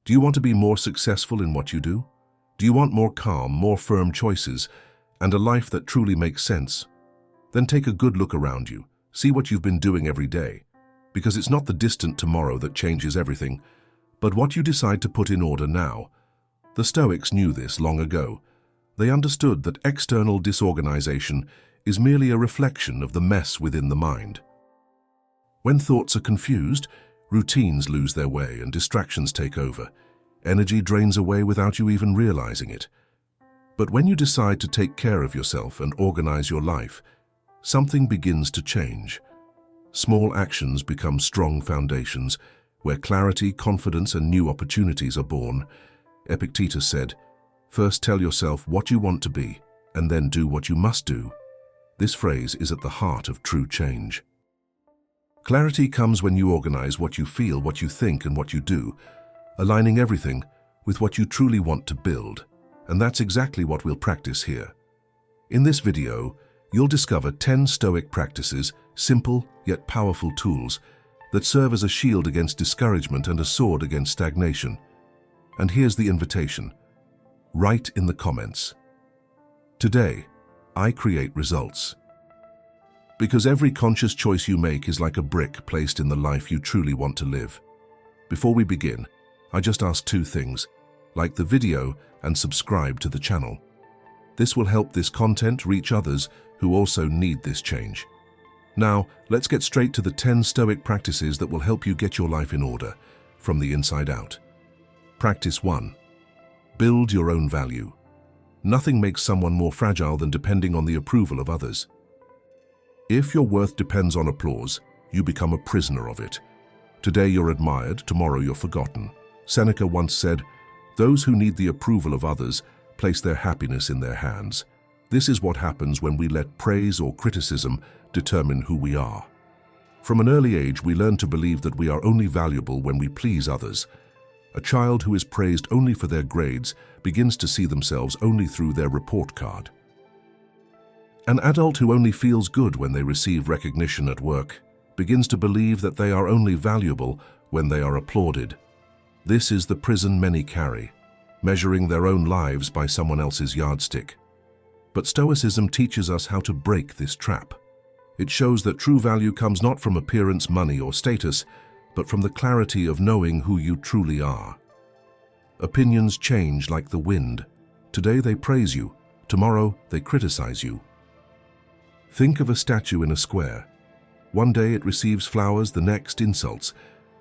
Do you want to be more successful in what you do? Do you want more calm, more firm choices, and a life that truly makes sense? Then take a good look around you. See what you've been doing every day. Because it's not the distant tomorrow that changes everything, but what you decide to put in order now. The Stoics knew this long ago. They understood that external disorganization is merely a reflection of the mess within the mind. When thoughts are confused, routines lose their way and distractions take over. Energy drains away without you even realizing it. But when you decide to take care of yourself and organize your life, something begins to change. Small actions become strong foundations, where clarity, confidence, and new opportunities are born. Epictetus said, "First tell yourself what you want to be, and then do what you must do." This phrase is at the heart of true change. Clarity comes when you organize what you feel, what you think, and what you do, aligning everything with what you truly want to build. And that's exactly what we'll practice here. In this video, you'll discover 10 Stoic practices, simple yet powerful tools that serve as a shield against discouragement and a sword against stagnation. And here's the invitation. Write in the comments. Today, I create results. Because every conscious choice you make is like a brick placed in the life you truly want to live. Before we begin, I just ask two things. Like the video and subscribe to the channel. This will help this content reach others who also need this change. Now, let's get straight to the 10 Stoic practices that will help you get your life in order, from the inside out. Practice 1. Build your own value. Nothing makes someone more fragile than depending on the approval of others. If your worth depends on applause, you become a prisoner of it. Today you're admired, tomorrow you're forgotten. Seneca once said, "Those who need the approval of others place their happiness in their hands." This is what happens when we let praise or criticism determine who we are. From an early age, we learn to believe that we are only valuable when we please others. A child who is praised only for their grades begins to see themselves only through their report card. An adult who only feels good when they receive recognition at work begins to believe that they are only valuable when they are applauded. This is the prison many carry, measuring their own lives by someone else's yardstick. But Stoicism teaches us how to break this trap. It shows that true value comes not from appearance, money, or status, but from the clarity of knowing who you truly are. Opinions change like the wind. Today they praise you, tomorrow they criticize you. Think of a statue in a square. One day it receives flowers, the next insults,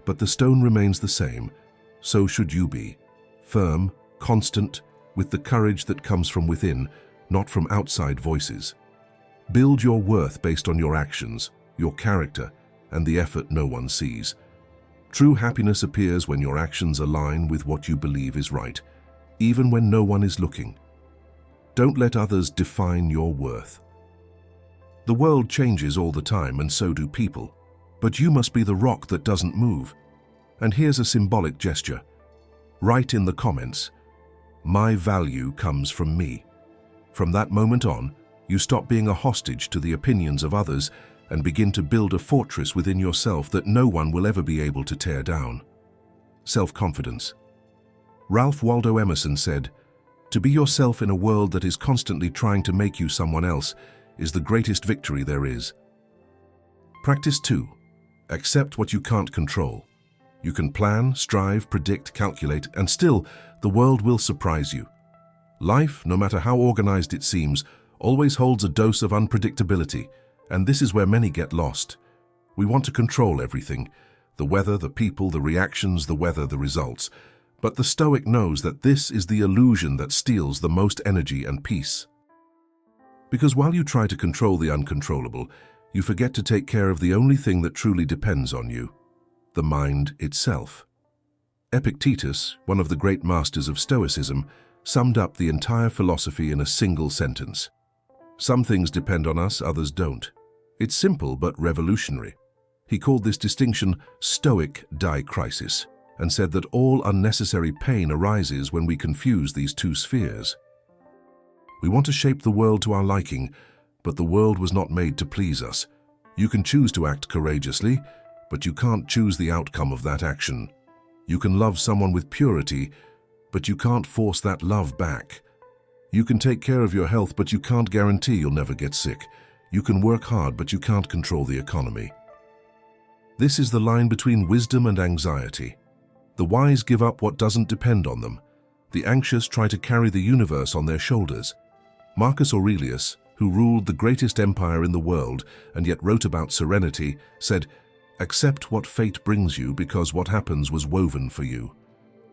but the stone remains the same. So should you be, firm, constant, with the courage that comes from within, not from outside voices. Build your worth based on your actions, your character, and the effort no one sees. True happiness appears when your actions align with what you believe is right, even when no one is looking. Don't let others define your worth. The world changes all the time, and so do people. But you must be the rock that doesn't move. And here's a symbolic gesture. Write in the comments, "My value comes from me." From that moment on, you stop being a hostage to the opinions of others and begin to build a fortress within yourself that no one will ever be able to tear down. Self-confidence. Ralph Waldo Emerson said, "To be yourself in a world that is constantly trying to make you someone else is the greatest victory there is." Practice 2. Accept what you can't control. You can plan, strive, predict, calculate, and still, the world will surprise you. Life, no matter how organized it seems, always holds a dose of unpredictability, and this is where many get lost. We want to control everything: the weather, the people, the reactions, the weather, the results. But the Stoic knows that this is the illusion that steals the most energy and peace. Because while you try to control the uncontrollable, you forget to take care of the only thing that truly depends on you: the mind itself. Epictetus, one of the great masters of Stoicism, summed up the entire philosophy in a single sentence. Some things depend on us, others don't. It's simple but revolutionary. He called this distinction Stoic dichrisis, and said that all unnecessary pain arises when we confuse these two spheres. We want to shape the world to our liking, but the world was not made to please us. You can choose to act courageously, but you can't choose the outcome of that action. You can love someone with purity, but you can't force that love back. You can take care of your health, but you can't guarantee you'll never get sick. You can work hard, but you can't control the economy. This is the line between wisdom and anxiety. The wise give up what doesn't depend on them. The anxious try to carry the universe on their shoulders. Marcus Aurelius, who ruled the greatest empire in the world and yet wrote about serenity, said, "Accept what fate brings you because what happens was woven for you."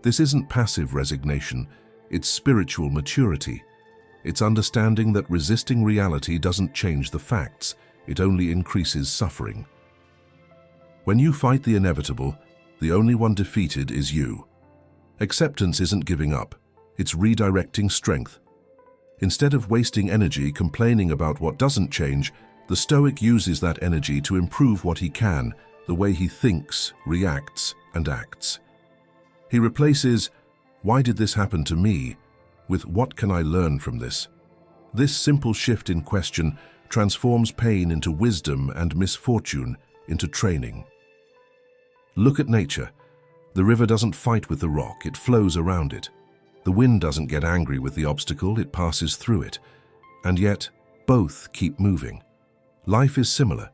This isn't passive resignation, it's spiritual maturity. It's understanding that resisting reality doesn't change the facts, it only increases suffering. When you fight the inevitable, the only one defeated is you. Acceptance isn't giving up, it's redirecting strength. Instead of wasting energy complaining about what doesn't change, the Stoic uses that energy to improve what he can, the way he thinks, reacts, and acts. He replaces, "Why did this happen to me?" with "What can I learn from this?" This simple shift in question transforms pain into wisdom and misfortune into training. Look at nature. The river doesn't fight with the rock, it flows around it. The wind doesn't get angry with the obstacle, it passes through it. And yet, both keep moving. Life is similar.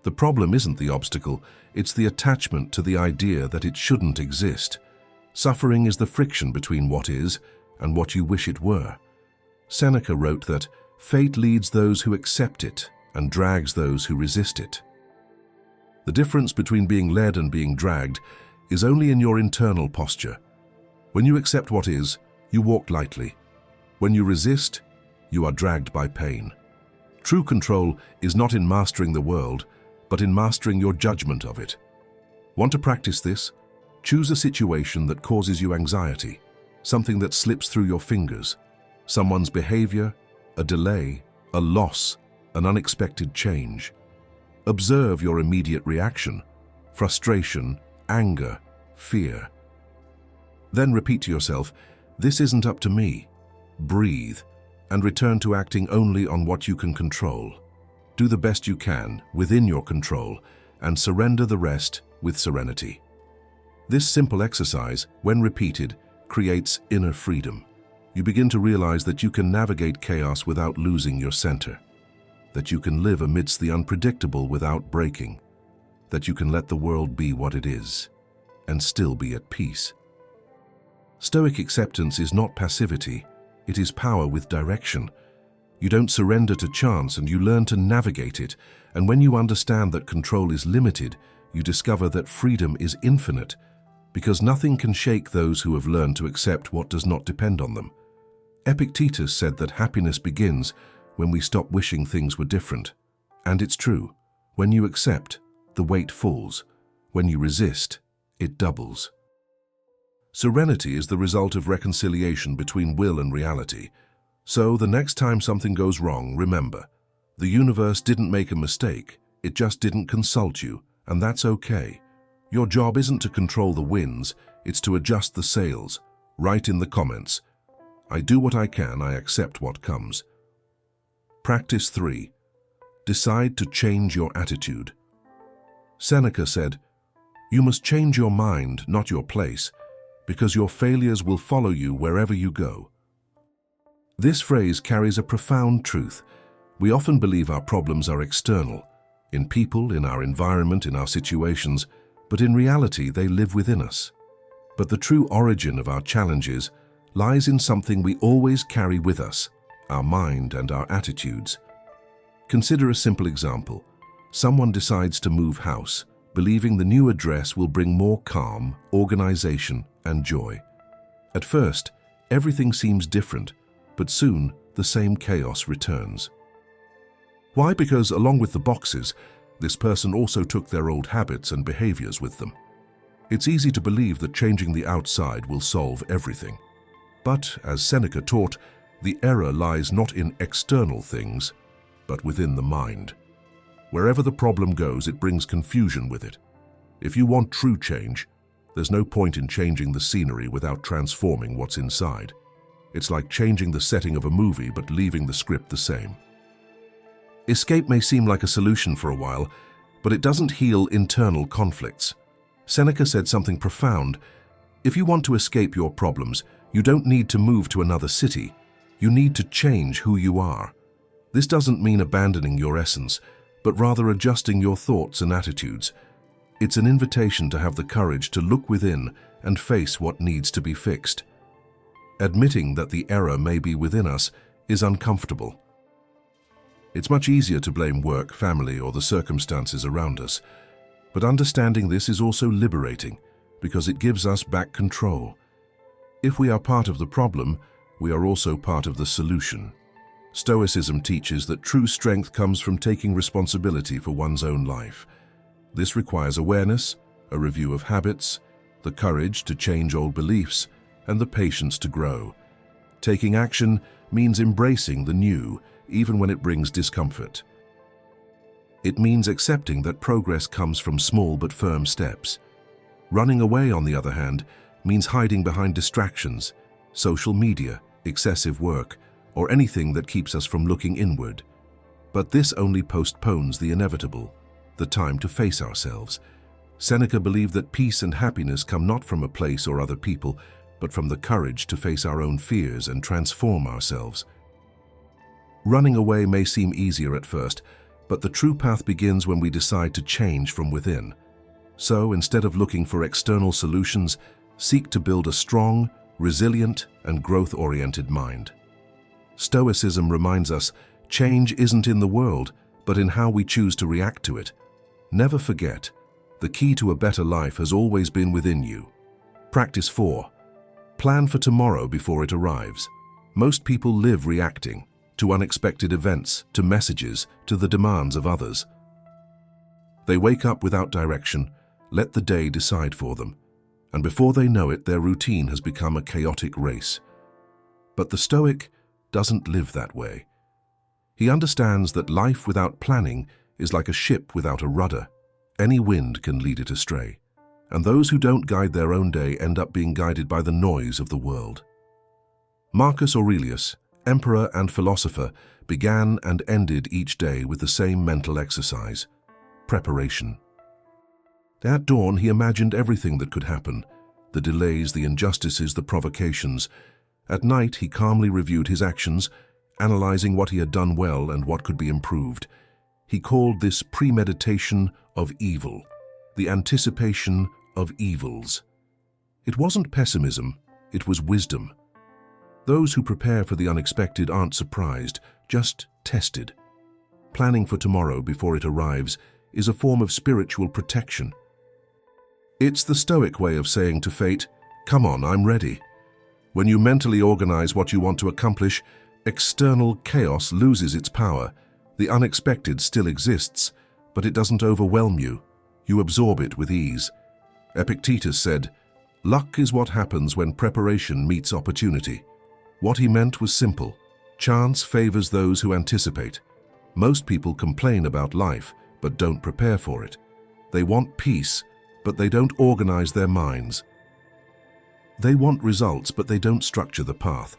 The problem isn't the obstacle, it's the attachment to the idea that it shouldn't exist. Suffering is the friction between what is and what you wish it were. Seneca wrote that fate leads those who accept it and drags those who resist it. The difference between being led and being dragged is only in your internal posture. When you accept what is, you walk lightly. When you resist, you are dragged by pain. True control is not in mastering the world, but in mastering your judgment of it. Want to practice this? Choose a situation that causes you anxiety, something that slips through your fingers, someone's behavior, a delay, a loss, an unexpected change. Observe your immediate reaction, frustration, anger, fear. Then repeat to yourself, "This isn't up to me." Breathe, and return to acting only on what you can control. Do the best you can within your control, and surrender the rest with serenity. This simple exercise, when repeated, creates inner freedom. You begin to realize that you can navigate chaos without losing your center, that you can live amidst the unpredictable without breaking, that you can let the world be what it is, and still be at peace. Stoic acceptance is not passivity, it is power with direction. You don't surrender to chance and you learn to navigate it, and when you understand that control is limited, you discover that freedom is infinite, because nothing can shake those who have learned to accept what does not depend on them. Epictetus said that happiness begins when we stop wishing things were different. And it's true. When you accept, the weight falls. When you resist, it doubles. Serenity is the result of reconciliation between will and reality. So the next time something goes wrong, remember, the universe didn't make a mistake, it just didn't consult you, and that's okay. Your job isn't to control the winds, it's to adjust the sails. Write in the comments, "I do what I can, I accept what comes." Practice 3. Decide to change your attitude. Seneca said, "You must change your mind, not your place, because your failures will follow you wherever you go." This phrase carries a profound truth. We often believe our problems are external, in people, in our environment, in our situations, but in reality they live within us. But the true origin of our challenges lies in something we always carry with us, our mind and our attitudes. Consider a simple example. Someone decides to move house, believing the new address will bring more calm, organization, and joy. At first, everything seems different, but soon the same chaos returns. Why? Because along with the boxes, this person also took their old habits and behaviors with them. It's easy to believe that changing the outside will solve everything. But, as Seneca taught, the error lies not in external things, but within the mind. Wherever the problem goes, it brings confusion with it. If you want true change, there's no point in changing the scenery without transforming what's inside. It's like changing the setting of a movie but leaving the script the same. Escape may seem like a solution for a while, but it doesn't heal internal conflicts. Seneca said something profound. If you want to escape your problems, you don't need to move to another city. You need to change who you are. This doesn't mean abandoning your essence, but rather adjusting your thoughts and attitudes. It's an invitation to have the courage to look within and face what needs to be fixed. Admitting that the error may be within us is uncomfortable. It's much easier to blame work, family, or the circumstances around us. But understanding this is also liberating, because it gives us back control. If we are part of the problem, we are also part of the solution. Stoicism teaches that true strength comes from taking responsibility for one's own life. This requires awareness, a review of habits, the courage to change old beliefs, and the patience to grow. Taking action means embracing the new, even when it brings discomfort. It means accepting that progress comes from small but firm steps. Running away, on the other hand, means hiding behind distractions, social media, excessive work, or anything that keeps us from looking inward. But this only postpones the inevitable, the time to face ourselves. Seneca believed that peace and happiness come not from a place or other people, but from the courage to face our own fears and transform ourselves. Running away may seem easier at first, but the true path begins when we decide to change from within. So, instead of looking for external solutions, seek to build a strong, resilient, and growth-oriented mind. Stoicism reminds us, change isn't in the world, but in how we choose to react to it. Never forget, the key to a better life has always been within you. Practice 4. Plan for tomorrow before it arrives. Most people live reacting to unexpected events, to messages, to the demands of others. They wake up without direction, let the day decide for them, and before they know it, their routine has become a chaotic race. But the Stoic doesn't live that way. He understands that life without planning is like a ship without a rudder. Any wind can lead it astray, and those who don't guide their own day end up being guided by the noise of the world. Marcus Aurelius, emperor and philosopher, began and ended each day with the same mental exercise: preparation. At dawn, he imagined everything that could happen: the delays, the injustices, the provocations. At night, he calmly reviewed his actions, analyzing what he had done well and what could be improved. He called this premeditation of evil, the anticipation of evils. It wasn't pessimism, it was wisdom. Those who prepare for the unexpected aren't surprised, just tested. Planning for tomorrow before it arrives is a form of spiritual protection. It's the Stoic way of saying to fate, "Come on, I'm ready." When you mentally organize what you want to accomplish, external chaos loses its power. The unexpected still exists, but it doesn't overwhelm you. You absorb it with ease. Epictetus said, "Luck is what happens when preparation meets opportunity." What he meant was simple: chance favors those who anticipate. Most people complain about life, but don't prepare for it. They want peace, but they don't organize their minds. They want results, but they don't structure the path.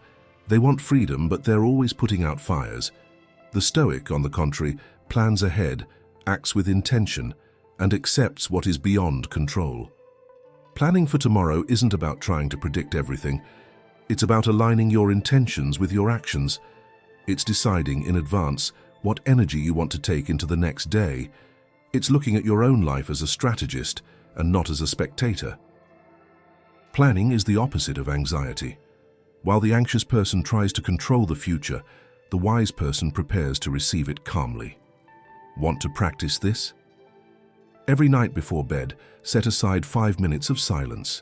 They want freedom, but they're always putting out fires. The Stoic, on the contrary, plans ahead, acts with intention, and accepts what is beyond control. Planning for tomorrow isn't about trying to predict everything. It's about aligning your intentions with your actions. It's deciding in advance what energy you want to take into the next day. It's looking at your own life as a strategist and not as a spectator. Planning is the opposite of anxiety. While the anxious person tries to control the future, the wise person prepares to receive it calmly. Want to practice this? Every night before bed, set aside 5 minutes of silence.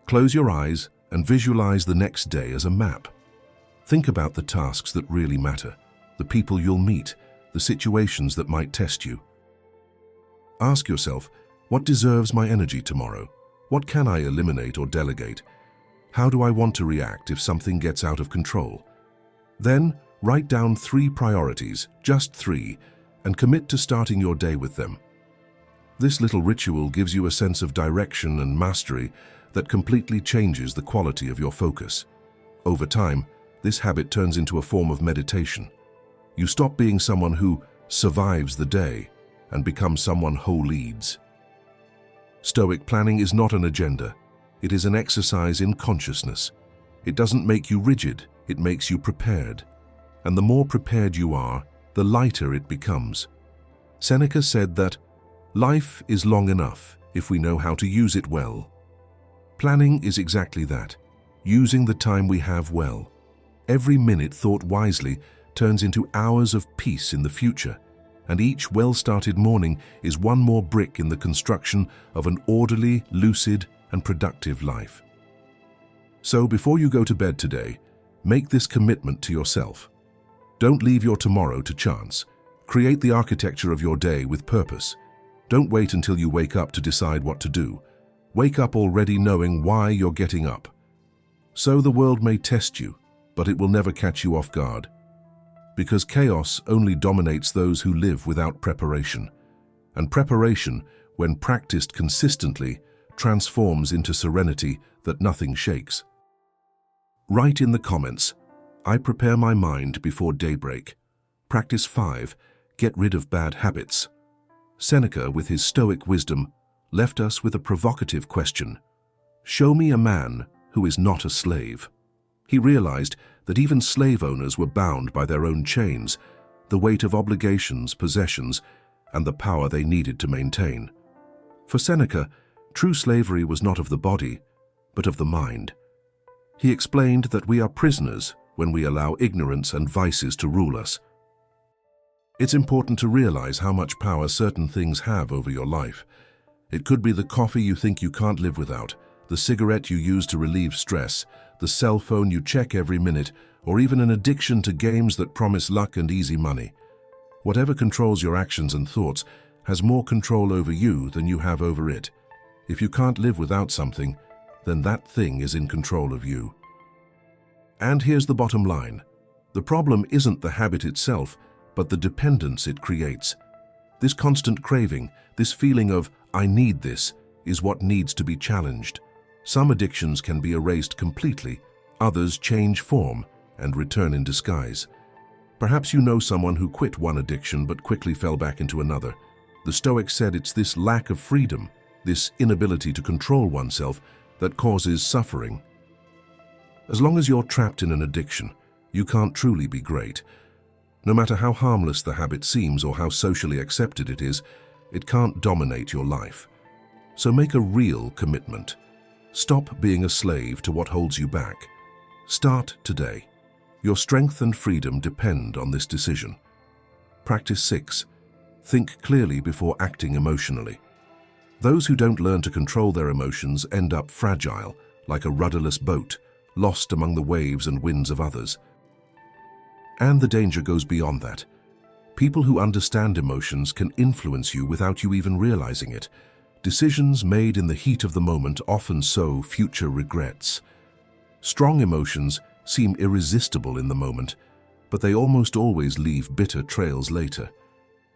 Close your eyes and visualize the next day as a map. Think about the tasks that really matter, the people you'll meet, the situations that might test you. Ask yourself, what deserves my energy tomorrow? What can I eliminate or delegate? How do I want to react if something gets out of control? Then, write down 3 priorities, just 3, and commit to starting your day with them. This little ritual gives you a sense of direction and mastery that completely changes the quality of your focus. Over time, this habit turns into a form of meditation. You stop being someone who survives the day and become someone who leads. Stoic planning is not an agenda. It is an exercise in consciousness. It doesn't make you rigid, it makes you prepared. And the more prepared you are, the lighter it becomes. Seneca said that life is long enough if we know how to use it well. Planning is exactly that, using the time we have well. Every minute thought wisely turns into hours of peace in the future, and each well-started morning is one more brick in the construction of an orderly, lucid, and productive life. So before you go to bed today, make this commitment to yourself. Don't leave your tomorrow to chance. Create the architecture of your day with purpose. Don't wait until you wake up to decide what to do. Wake up already knowing why you're getting up. So the world may test you, but it will never catch you off guard. Because chaos only dominates those who live without preparation. And preparation, when practiced consistently, transforms into serenity that nothing shakes. Write in the comments, I prepare my mind before daybreak. Practice 5, get rid of bad habits. Seneca, with his Stoic wisdom, left us with a provocative question. Show me a man who is not a slave. He realized that even slave owners were bound by their own chains, the weight of obligations, possessions, and the power they needed to maintain. For Seneca, true slavery was not of the body, but of the mind. He explained that we are prisoners when we allow ignorance and vices to rule us. It's important to realize how much power certain things have over your life. It could be the coffee you think you can't live without, the cigarette you use to relieve stress, the cell phone you check every minute, or even an addiction to games that promise luck and easy money. Whatever controls your actions and thoughts has more control over you than you have over it. If you can't live without something, then that thing is in control of you. And here's the bottom line. The problem isn't the habit itself, but the dependence it creates. This constant craving, this feeling of, I need this, is what needs to be challenged. Some addictions can be erased completely, others change form and return in disguise. Perhaps you know someone who quit one addiction but quickly fell back into another. The Stoics said it's this lack of freedom, this inability to control oneself, that causes suffering. As long as you're trapped in an addiction, you can't truly be great. No matter how harmless the habit seems or how socially accepted it is, it can't dominate your life. So make a real commitment. Stop being a slave to what holds you back. Start today. Your strength and freedom depend on this decision. Practice 6. Think clearly before acting emotionally. Those who don't learn to control their emotions end up fragile, like a rudderless boat, lost among the waves and winds of others. And the danger goes beyond that. People who understand emotions can influence you without you even realizing it. Decisions made in the heat of the moment often sow future regrets. Strong emotions seem irresistible in the moment, but they almost always leave bitter trails later.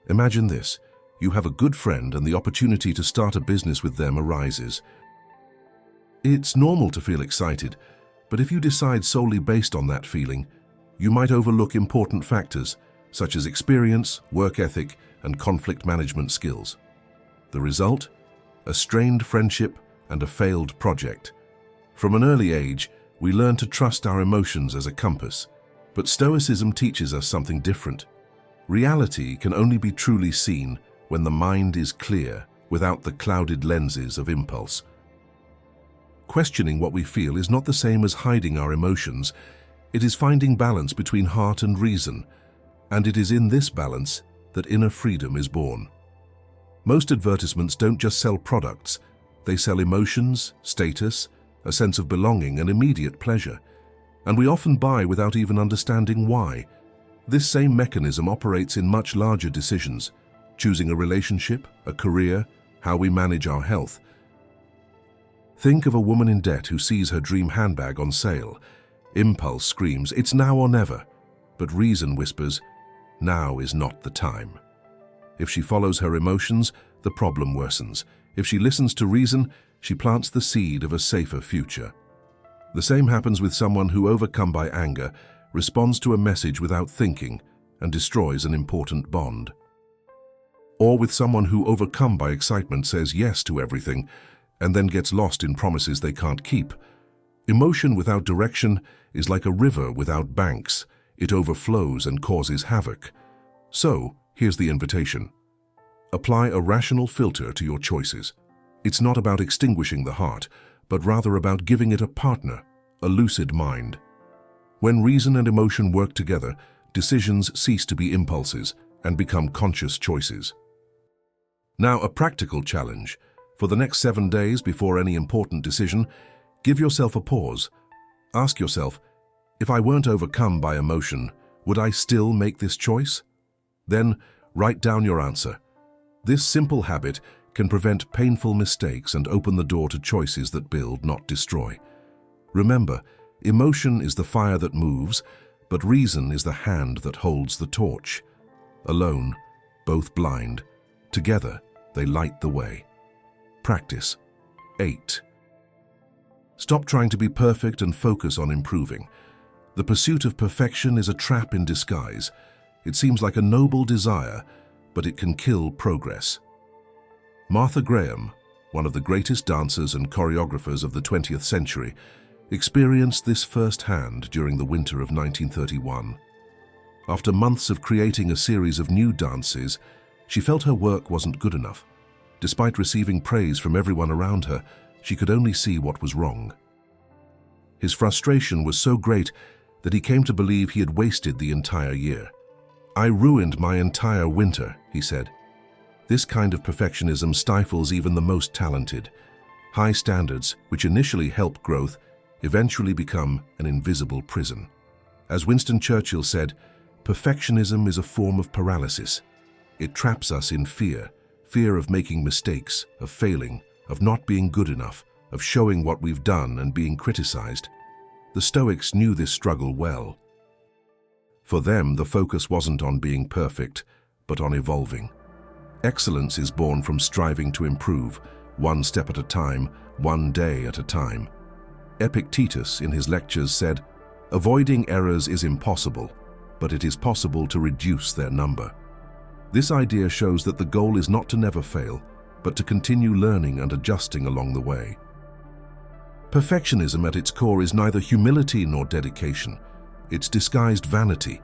Imagine this. You have a good friend and the opportunity to start a business with them arises. It's normal to feel excited, but if you decide solely based on that feeling, you might overlook important factors such as experience, work ethic, and conflict management skills. The result? A strained friendship and a failed project. From an early age, we learn to trust our emotions as a compass, but Stoicism teaches us something different. Reality can only be truly seen when the mind is clear, without the clouded lenses of impulse. Questioning what we feel is not the same as hiding our emotions. It is finding balance between heart and reason, and it is in this balance that inner freedom is born. Most advertisements don't just sell products, they sell emotions, status, a sense of belonging and immediate pleasure. And we often buy without even understanding why. This same mechanism operates in much larger decisions, choosing a relationship, a career, how we manage our health. Think of a woman in debt who sees her dream handbag on sale. Impulse screams, it's now or never, but reason whispers, now is not the time. If she follows her emotions, the problem worsens. If she listens to reason, she plants the seed of a safer future. The same happens with someone who, overcome by anger, responds to a message without thinking and destroys an important bond. Or with someone who, overcome by excitement, says yes to everything and then gets lost in promises they can't keep. Emotion without direction is like a river without banks. It overflows and causes havoc. So, here's the invitation. Apply a rational filter to your choices. It's not about extinguishing the heart, but rather about giving it a partner, a lucid mind. When reason and emotion work together, decisions cease to be impulses and become conscious choices. Now, a practical challenge. For the next 7 days before any important decision, give yourself a pause. Ask yourself, if I weren't overcome by emotion, would I still make this choice? Then, write down your answer. This simple habit can prevent painful mistakes and open the door to choices that build, not destroy. Remember, emotion is the fire that moves, but reason is the hand that holds the torch. Alone, both blind. Together, they light the way. Practice. 8. Stop trying to be perfect and focus on improving. The pursuit of perfection is a trap in disguise. It seems like a noble desire, but it can kill progress. Martha Graham, one of the greatest dancers and choreographers of the 20th century, experienced this firsthand during the winter of 1931. After months of creating a series of new dances, she felt her work wasn't good enough. Despite receiving praise from everyone around her, she could only see what was wrong. His frustration was so great that he came to believe he had wasted the entire year. "I ruined my entire winter," he said. This kind of perfectionism stifles even the most talented. High standards, which initially help growth, eventually become an invisible prison. As Winston Churchill said, perfectionism is a form of paralysis. It traps us in fear of making mistakes, of failing, of not being good enough, of showing what we've done and being criticized. The Stoics knew this struggle well. For them, the focus wasn't on being perfect, but on evolving. Excellence is born from striving to improve, one step at a time, one day at a time. Epictetus, in his lectures, said, "Avoiding errors is impossible, but it is possible to reduce their number." This idea shows that the goal is not to never fail, but to continue learning and adjusting along the way. Perfectionism at its core is neither humility nor dedication. It's disguised vanity,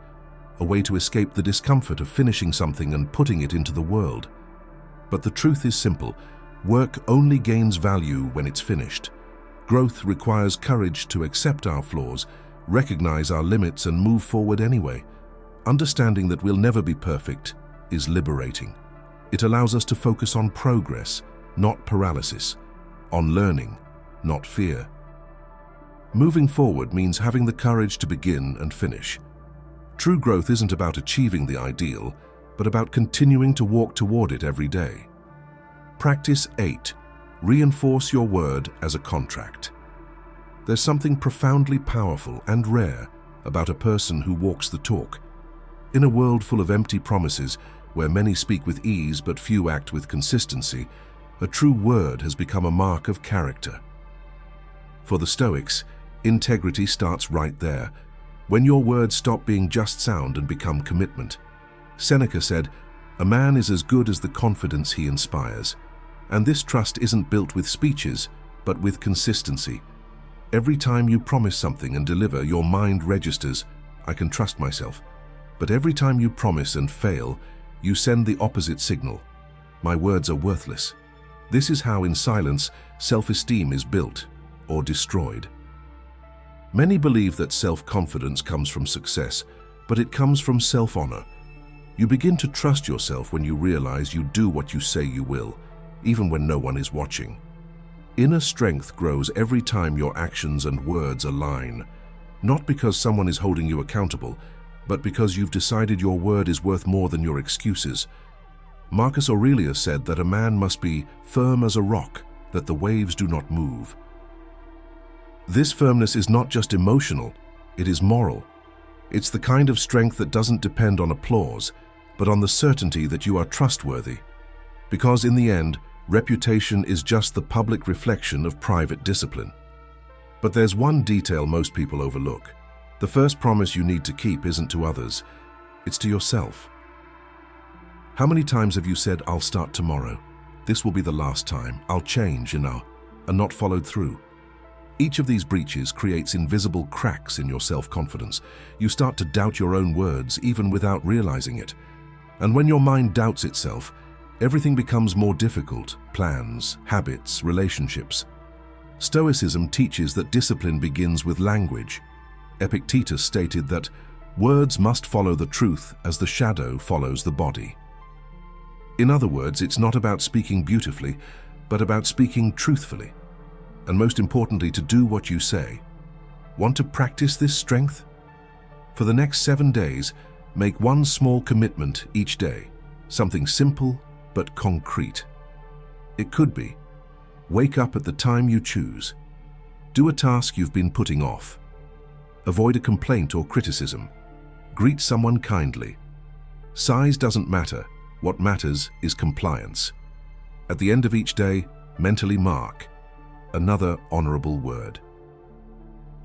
a way to escape the discomfort of finishing something and putting it into the world. But the truth is simple. Work only gains value when it's finished. Growth requires courage to accept our flaws, recognize our limits, and move forward anyway. Understanding that we'll never be perfect is liberating. It allows us to focus on progress, not paralysis, on learning, not fear. Moving forward means having the courage to begin and finish. True growth isn't about achieving the ideal, but about continuing to walk toward it every day. Practice 8. Reinforce your word as a contract. There's something profoundly powerful and rare about a person who walks the talk. In a world full of empty promises, where many speak with ease but few act with consistency, a true word has become a mark of character. For the Stoics, integrity starts right there, when your words stop being just sound and become commitment. Seneca said, "A man is as good as the confidence he inspires." And this trust isn't built with speeches, but with consistency. Every time you promise something and deliver, your mind registers, "I can trust myself." But every time you promise and fail, you send the opposite signal, "My words are worthless." This is how, in silence, self-esteem is built or destroyed. Many believe that self-confidence comes from success, but it comes from self-honor. You begin to trust yourself when you realize you do what you say you will, even when no one is watching. Inner strength grows every time your actions and words align, not because someone is holding you accountable, but because you've decided your word is worth more than your excuses. Marcus Aurelius said that a man must be firm as a rock, that the waves do not move. This firmness is not just emotional, it is moral. It's the kind of strength that doesn't depend on applause, but on the certainty that you are trustworthy. Because in the end, reputation is just the public reflection of private discipline. But there's one detail most people overlook. The first promise you need to keep isn't to others, it's to yourself. How many times have you said, "I'll start tomorrow. This will be the last time. I'll change, and not followed through. Each of these breaches creates invisible cracks in your self-confidence. You start to doubt your own words even without realizing it. And when your mind doubts itself, everything becomes more difficult: plans, habits, relationships. Stoicism teaches that discipline begins with language. Epictetus stated that words must follow the truth as the shadow follows the body. In other words, it's not about speaking beautifully, but about speaking truthfully. And most importantly, to do what you say. Want to practice this strength? For the next 7 days, make one small commitment each day, something simple but concrete. It could be, wake up at the time you choose. Do a task you've been putting off. Avoid a complaint or criticism. Greet someone kindly. Size doesn't matter. What matters is compliance. At the end of each day, mentally mark another honorable word.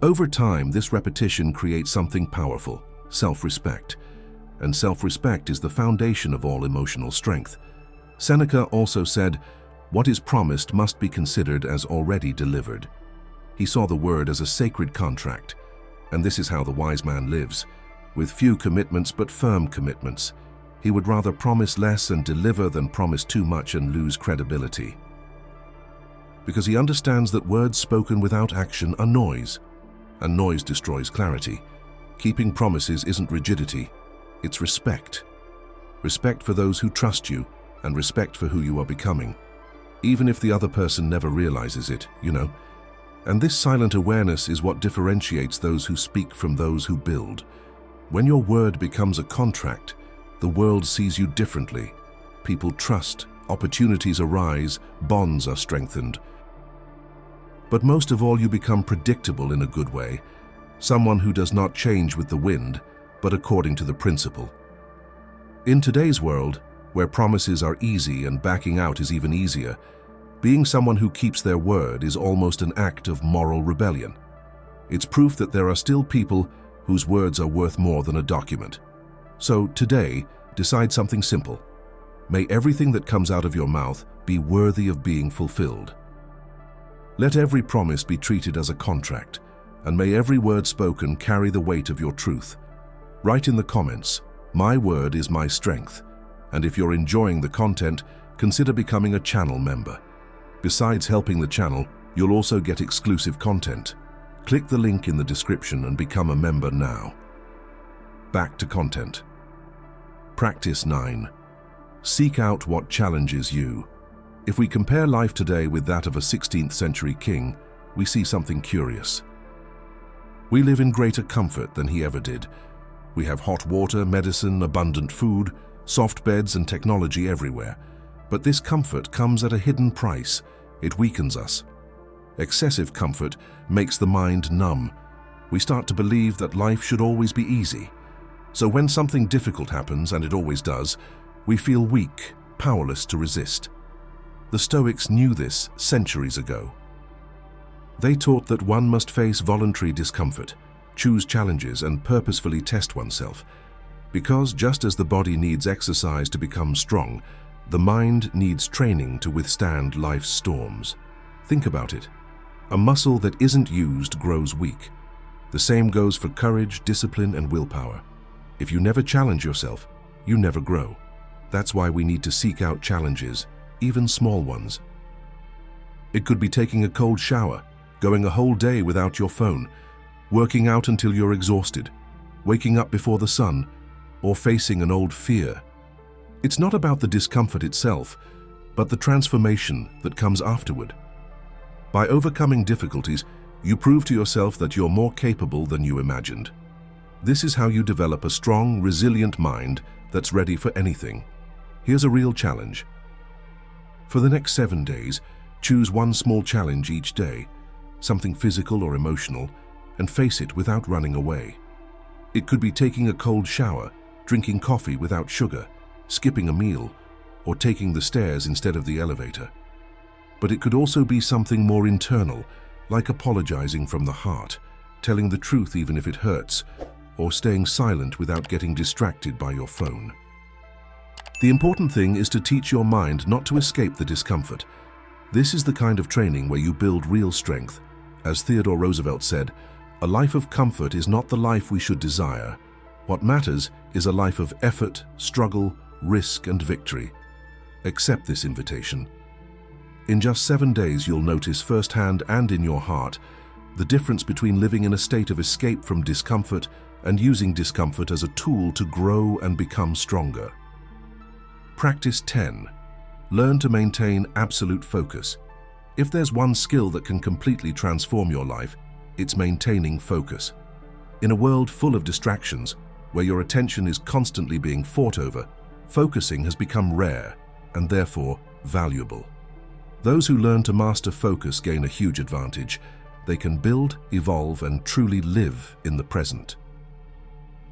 Over time, this repetition creates something powerful: self-respect. And self-respect is the foundation of all emotional strength. Seneca also said, "What is promised must be considered as already delivered." He saw the word as a sacred contract, and this is how the wise man lives, with few commitments but firm commitments. He would rather promise less and deliver than promise too much and lose credibility. Because he understands that words spoken without action are noise, and noise destroys clarity. Keeping promises isn't rigidity, it's respect. Respect for those who trust you, and respect for who you are becoming. Even if the other person never realizes it, you know. And this silent awareness is what differentiates those who speak from those who build. When your word becomes a contract, the world sees you differently. People trust, opportunities arise, bonds are strengthened. But most of all, you become predictable in a good way, someone who does not change with the wind, but according to the principle. In today's world, where promises are easy and backing out is even easier, being someone who keeps their word is almost an act of moral rebellion. It's proof that there are still people whose words are worth more than a document. So today, decide something simple. May everything that comes out of your mouth be worthy of being fulfilled. Let every promise be treated as a contract, and may every word spoken carry the weight of your truth. Write in the comments, "My word is my strength," and if you're enjoying the content, consider becoming a channel member. Besides helping the channel, you'll also get exclusive content. Click the link in the description and become a member now. Back to content. Practice 9. Seek out what challenges you. If we compare life today with that of a 16th century king, we see something curious. We live in greater comfort than he ever did. We have hot water, medicine, abundant food, soft beds and technology everywhere. But this comfort comes at a hidden price. It weakens us. Excessive comfort makes the mind numb. We start to believe that life should always be easy. So when something difficult happens, and it always does, we feel weak, powerless to resist. The Stoics knew this centuries ago. They taught that one must face voluntary discomfort, choose challenges, and purposefully test oneself. Because just as the body needs exercise to become strong, the mind needs training to withstand life's storms. Think about it. A muscle that isn't used grows weak. The same goes for courage, discipline, and willpower. If you never challenge yourself, you never grow. That's why we need to seek out challenges, even small ones. It could be taking a cold shower, going a whole day without your phone, working out until you're exhausted, waking up before the sun, or facing an old fear. It's not about the discomfort itself, but the transformation that comes afterward. By overcoming difficulties, you prove to yourself that you're more capable than you imagined. This is how you develop a strong, resilient mind that's ready for anything. Here's a real challenge. For the next 7 days, choose one small challenge each day, something physical or emotional, and face it without running away. It could be taking a cold shower, drinking coffee without sugar, skipping a meal, or taking the stairs instead of the elevator. But it could also be something more internal, like apologizing from the heart, telling the truth even if it hurts, or staying silent without getting distracted by your phone. The important thing is to teach your mind not to escape the discomfort. This is the kind of training where you build real strength. As Theodore Roosevelt said, a life of comfort is not the life we should desire. What matters is a life of effort, struggle, risk, and victory. Accept this invitation. In just 7 days, you'll notice firsthand and in your heart the difference between living in a state of escape from discomfort and using discomfort as a tool to grow and become stronger. Practice 10. Learn to maintain absolute focus. If there's one skill that can completely transform your life, it's maintaining focus. In a world full of distractions, where your attention is constantly being fought over, focusing has become rare and therefore valuable. Those who learn to master focus gain a huge advantage. They can build, evolve, and truly live in the present.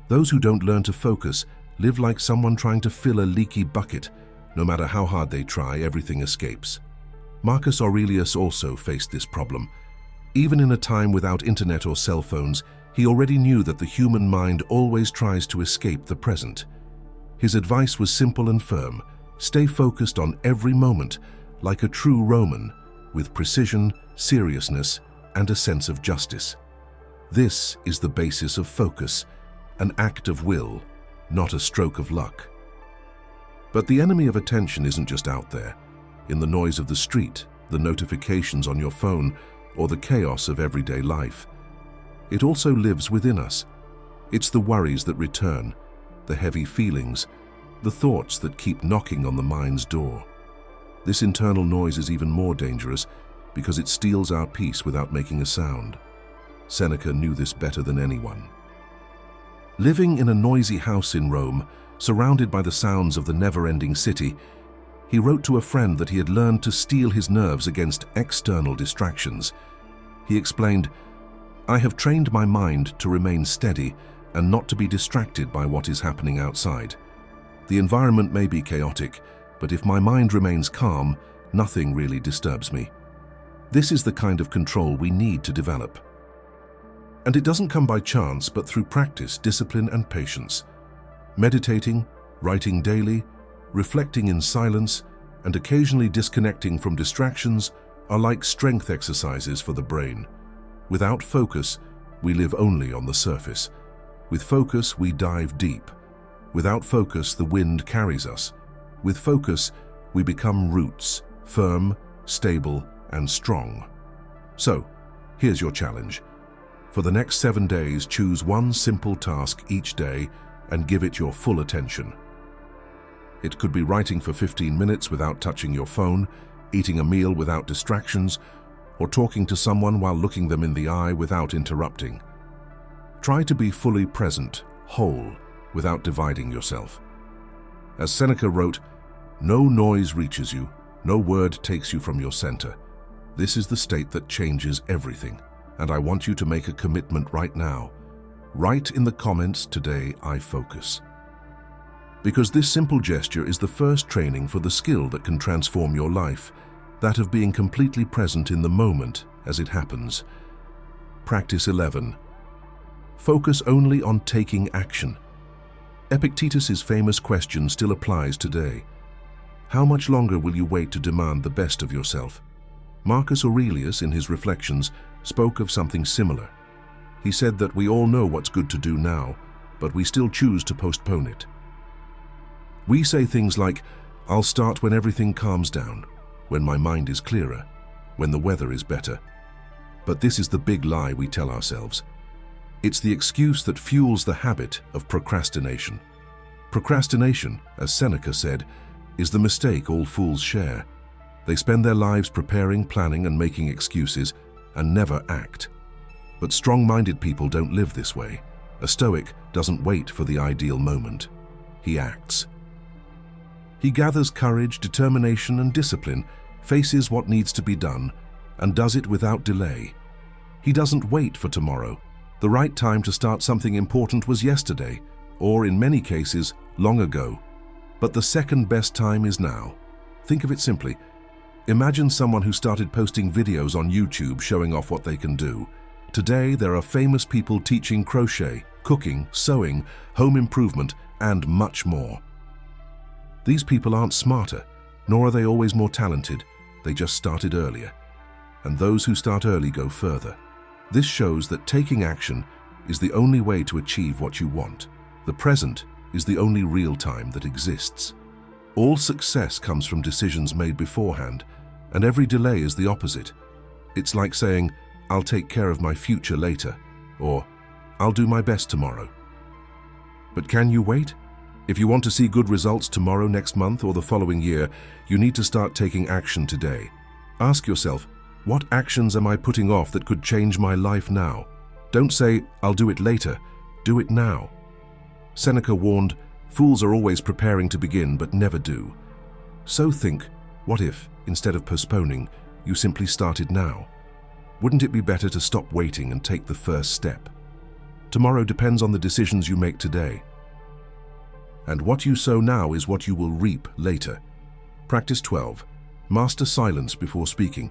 Those who don't learn to focus live like someone trying to fill a leaky bucket. No matter how hard they try, everything escapes. Marcus Aurelius also faced this problem. Even in a time without internet or cell phones, he already knew that the human mind always tries to escape the present. His advice was simple and firm. Stay focused on every moment, like a true Roman, with precision, seriousness, and a sense of justice. This is the basis of focus, an act of will, not a stroke of luck. But the enemy of attention isn't just out there, in the noise of the street, the notifications on your phone, or the chaos of everyday life. It also lives within us. It's the worries that return, the heavy feelings, the thoughts that keep knocking on the mind's door. This internal noise is even more dangerous because it steals our peace without making a sound. Seneca knew this better than anyone. Living in a noisy house in Rome, surrounded by the sounds of the never-ending city, he wrote to a friend that he had learned to steel his nerves against external distractions. He explained, "I have trained my mind to remain steady and not to be distracted by what is happening outside. The environment may be chaotic, but if my mind remains calm, nothing really disturbs me." This is the kind of control we need to develop. And it doesn't come by chance, but through practice, discipline, and patience. Meditating, writing daily, reflecting in silence, and occasionally disconnecting from distractions are like strength exercises for the brain. Without focus, we live only on the surface. With focus, we dive deep. Without focus, the wind carries us. With focus, we become roots, firm, stable, and strong. So, here's your challenge. For the next 7 days, choose one simple task each day and give it your full attention. It could be writing for 15 minutes without touching your phone, eating a meal without distractions, or talking to someone while looking them in the eye without interrupting. Try to be fully present, whole, without dividing yourself. As Seneca wrote, "No noise reaches you, no word takes you from your center." This is the state that changes everything, and I want you to make a commitment right now. Write in the comments, "Today I focus." Because this simple gesture is the first training for the skill that can transform your life, that of being completely present in the moment as it happens. Practice 11. Focus only on taking action. Epictetus's famous question still applies today. How much longer will you wait to demand the best of yourself? Marcus Aurelius, in his Reflections, spoke of something similar. He said that we all know what's good to do now, but we still choose to postpone it. We say things like, "I'll start when everything calms down, when my mind is clearer, when the weather is better." But this is the big lie we tell ourselves. It's the excuse that fuels the habit of procrastination. Procrastination, as Seneca said, is the mistake all fools share. They spend their lives preparing, planning, and making excuses, and never act. But strong-minded people don't live this way. A Stoic doesn't wait for the ideal moment. He acts. He gathers courage, determination, and discipline, faces what needs to be done, and does it without delay. He doesn't wait for tomorrow. The right time to start something important was yesterday, or in many cases, long ago. But the second best time is now. Think of it simply. Imagine someone who started posting videos on YouTube showing off what they can do. Today, there are famous people teaching crochet, cooking, sewing, home improvement, and much more. These people aren't smarter, nor are they always more talented. they just started earlier. And those who start early go further. This shows that taking action is the only way to achieve what you want. The present is the only real time that exists. All success comes from decisions made beforehand, and every delay is the opposite. It's like saying, "I'll take care of my future later," or "I'll do my best tomorrow." But can you wait? If you want to see good results tomorrow, next month, or the following year, you need to start taking action today. Ask yourself, what actions am I putting off that could change my life now? Don't say, "I'll do it later." Do it now. Seneca warned, "Fools are always preparing to begin but never do." So think, what if, instead of postponing, you simply started now? Wouldn't it be better to stop waiting and take the first step? Tomorrow depends on the decisions you make today. And what you sow now is what you will reap later. Practice 12. Master silence before speaking.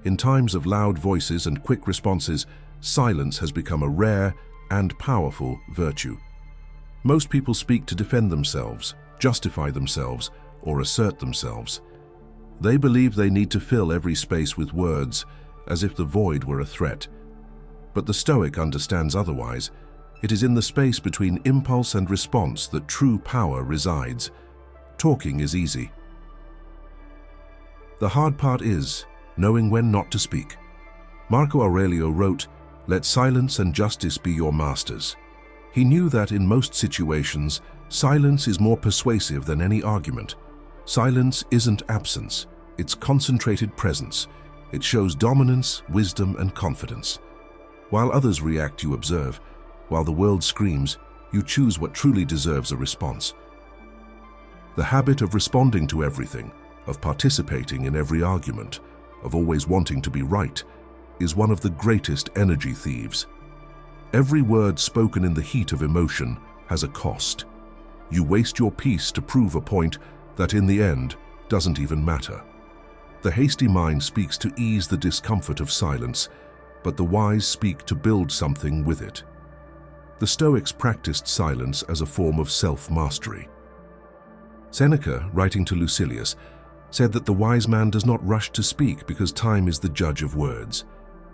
In times of loud voices and quick responses, silence has become a rare and powerful virtue. Most people speak to defend themselves, justify themselves, or assert themselves. They believe they need to fill every space with words, as if the void were a threat. But the Stoic understands otherwise. It is in the space between impulse and response that true power resides. Talking is easy. The hard part is knowing when not to speak. Marco Aurelio wrote, "Let silence and justice be your masters." He knew that in most situations, silence is more persuasive than any argument. Silence isn't absence, it's concentrated presence. It shows dominance, wisdom, and confidence. While others react, you observe. While the world screams, you choose what truly deserves a response. The habit of responding to everything, of participating in every argument, of always wanting to be right, is one of the greatest energy thieves. Every word spoken in the heat of emotion has a cost. You waste your peace to prove a point that in the end doesn't even matter. The hasty mind speaks to ease the discomfort of silence, but the wise speak to build something with it. The Stoics practiced silence as a form of self-mastery. Seneca, writing to Lucilius, said that the wise man does not rush to speak because time is the judge of words.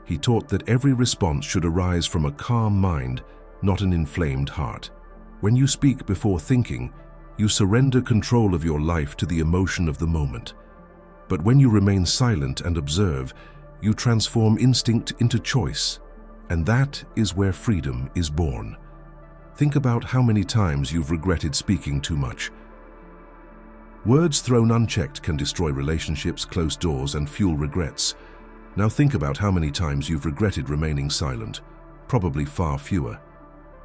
He taught that every response should arise from a calm mind, not an inflamed heart. When you speak before thinking, you surrender control of your life to the emotion of the moment. But when you remain silent and observe, you transform instinct into choice, and that is where freedom is born. Think about how many times you've regretted speaking too much. Words thrown unchecked can destroy relationships, close doors, and fuel regrets. Now think about how many times you've regretted remaining silent. Probably far fewer.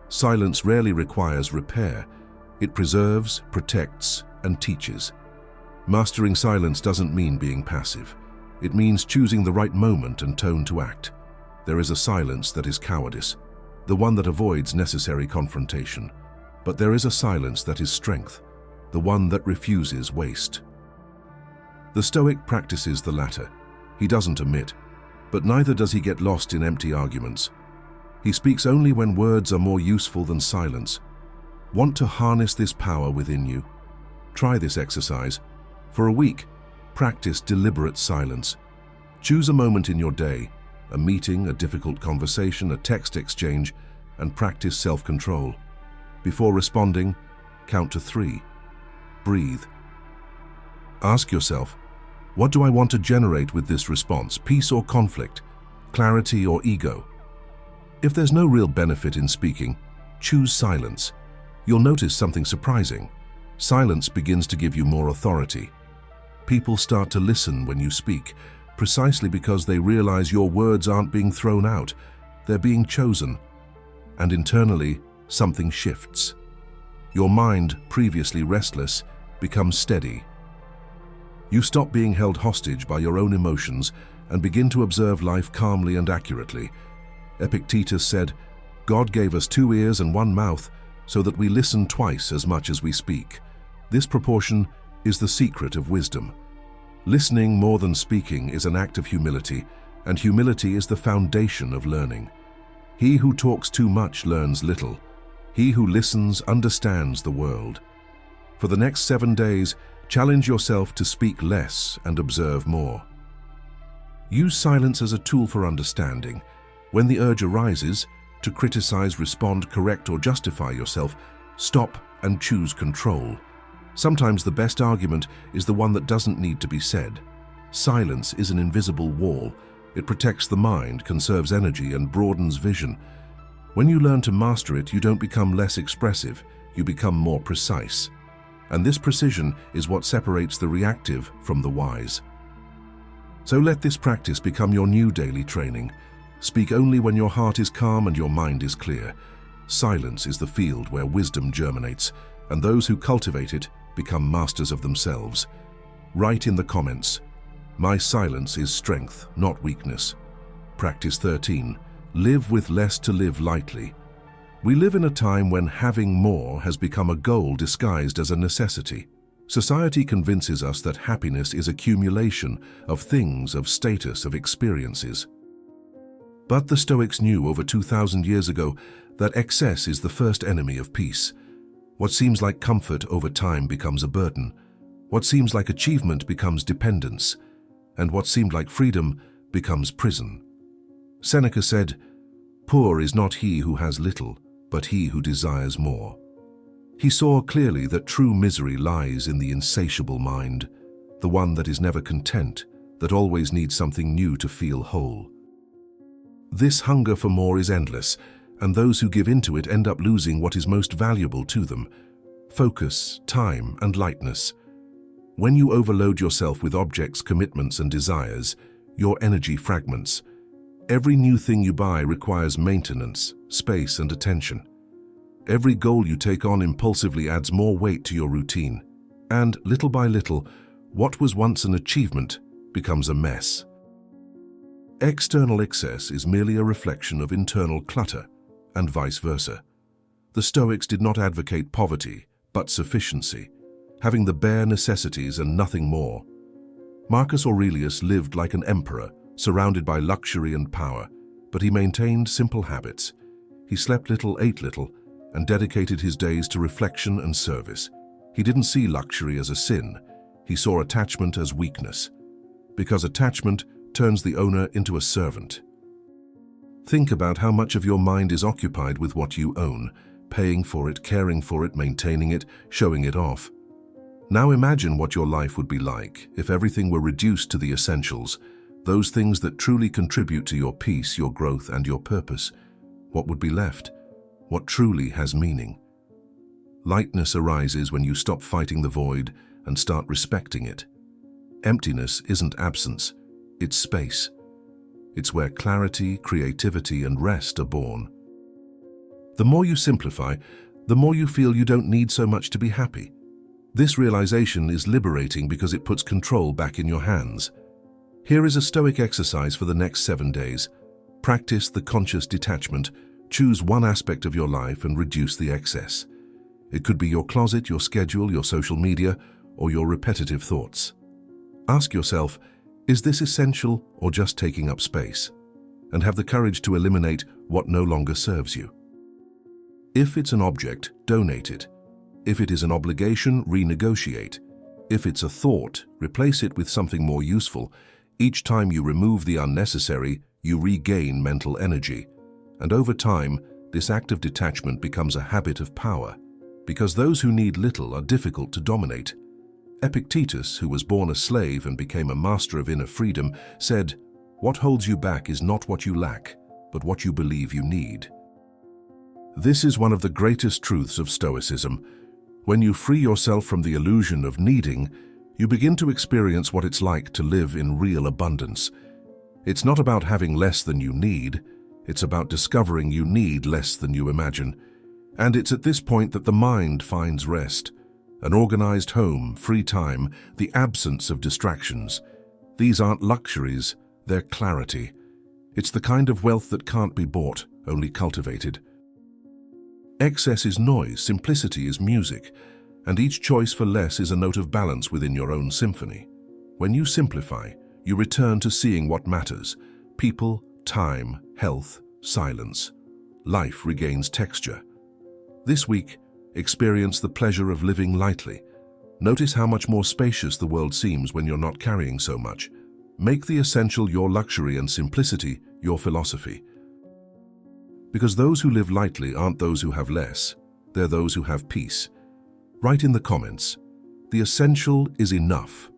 Silence rarely requires repair. It preserves, protects, and teaches. Mastering silence doesn't mean being passive. It means choosing the right moment and tone to act. There is a silence that is cowardice, the one that avoids necessary confrontation. But there is a silence that is strength, the one that refuses waste. The Stoic practices the latter. He doesn't omit, but neither does he get lost in empty arguments. He speaks only when words are more useful than silence. Want to harness this power within you? Try this exercise. For a week, practice deliberate silence. Choose a moment in your day, a meeting, a difficult conversation, a text exchange, and practice self-control. Before responding, count to 3. Breathe. Ask yourself, what do I want to generate with this response? Peace or conflict? Clarity or ego? If there's no real benefit in speaking, choose silence. You'll notice something surprising. Silence begins to give you more authority. People start to listen when you speak, precisely because they realize your words aren't being thrown out, they're being chosen. And internally, something shifts. Your mind, previously restless, becomes steady. You stop being held hostage by your own emotions and begin to observe life calmly and accurately. Epictetus said, "God gave us 2 ears and 1 mouth so that we listen twice as much as we speak." This proportion is the secret of wisdom. Listening more than speaking is an act of humility, and humility is the foundation of learning. He who talks too much learns little. He who listens understands the world. For the next 7 days, challenge yourself to speak less and observe more. Use silence as a tool for understanding. When the urge arises, to criticize, respond, correct, or justify yourself, stop and choose control. Sometimes the best argument is the one that doesn't need to be said. Silence is an invisible wall. It protects the mind, conserves energy, and broadens vision. When you learn to master it, you don't become less expressive, you become more precise. And this precision is what separates the reactive from the wise. So let this practice become your new daily training. Speak only when your heart is calm and your mind is clear. Silence is the field where wisdom germinates, and those who cultivate it become masters of themselves. Write in the comments, "My silence is strength, not weakness." Practice 13. Live with less to live lightly. We live in a time when having more has become a goal disguised as a necessity. Society convinces us that happiness is accumulation of things, of status, of experiences. But the Stoics knew over 2,000 years ago that excess is the first enemy of peace. What seems like comfort over time becomes a burden. What seems like achievement becomes dependence. And what seemed like freedom becomes prison. Seneca said, "Poor is not he who has little, but he who desires more." He saw clearly that true misery lies in the insatiable mind, the one that is never content, that always needs something new to feel whole. This hunger for more is endless, and those who give into it end up losing what is most valuable to them: focus, time, and lightness. When you overload yourself with objects, commitments, and desires, your energy fragments. Every new thing you buy requires maintenance, space, and attention. Every goal you take on impulsively adds more weight to your routine. And little by little, what was once an achievement becomes a mess. External excess is merely a reflection of internal clutter, and vice versa. The Stoics did not advocate poverty, but sufficiency, having the bare necessities and nothing more. Marcus Aurelius lived like an emperor, surrounded by luxury and power, but he maintained simple habits. He slept little, ate little, and dedicated his days to reflection and service. He didn't see luxury as a sin. He saw attachment as weakness, because attachment turns the owner into a servant. Think about how much of your mind is occupied with what you own, paying for it, caring for it, maintaining it, showing it off. Now imagine what your life would be like if everything were reduced to the essentials, those things that truly contribute to your peace, your growth, and your purpose. What would be left? What truly has meaning? Lightness arises when you stop fighting the void and start respecting it. Emptiness isn't absence, it's space. It's where clarity, creativity, and rest are born. The more you simplify, the more you feel you don't need so much to be happy. This realization is liberating because it puts control back in your hands. Here is a Stoic exercise for the next 7 days. Practice the conscious detachment. Choose one aspect of your life and reduce the excess. It could be your closet, your schedule, your social media, or your repetitive thoughts. Ask yourself, is this essential or just taking up space? And have the courage to eliminate what no longer serves you. If it's an object, donate it. If it is an obligation, renegotiate. If it's a thought, replace it with something more useful. Each time you remove the unnecessary, you regain mental energy. And over time, this act of detachment becomes a habit of power, because those who need little are difficult to dominate. Epictetus, who was born a slave and became a master of inner freedom, said, "What holds you back is not what you lack, but what you believe you need." This is one of the greatest truths of Stoicism. When you free yourself from the illusion of needing, you begin to experience what it's like to live in real abundance. It's not about having less than you need, it's about discovering you need less than you imagine. And it's at this point that the mind finds rest. An organized home, free time, the absence of distractions. These aren't luxuries, they're clarity. It's the kind of wealth that can't be bought, only cultivated. Excess is noise, simplicity is music, and each choice for less is a note of balance within your own symphony. When you simplify, you return to seeing what matters: people, time, health, silence. Life regains texture. This week, experience the pleasure of living lightly. Notice how much more spacious the world seems when you're not carrying so much. Make the essential your luxury and simplicity your philosophy. Because those who live lightly aren't those who have less, they're those who have peace. Write in the comments, the essential is enough.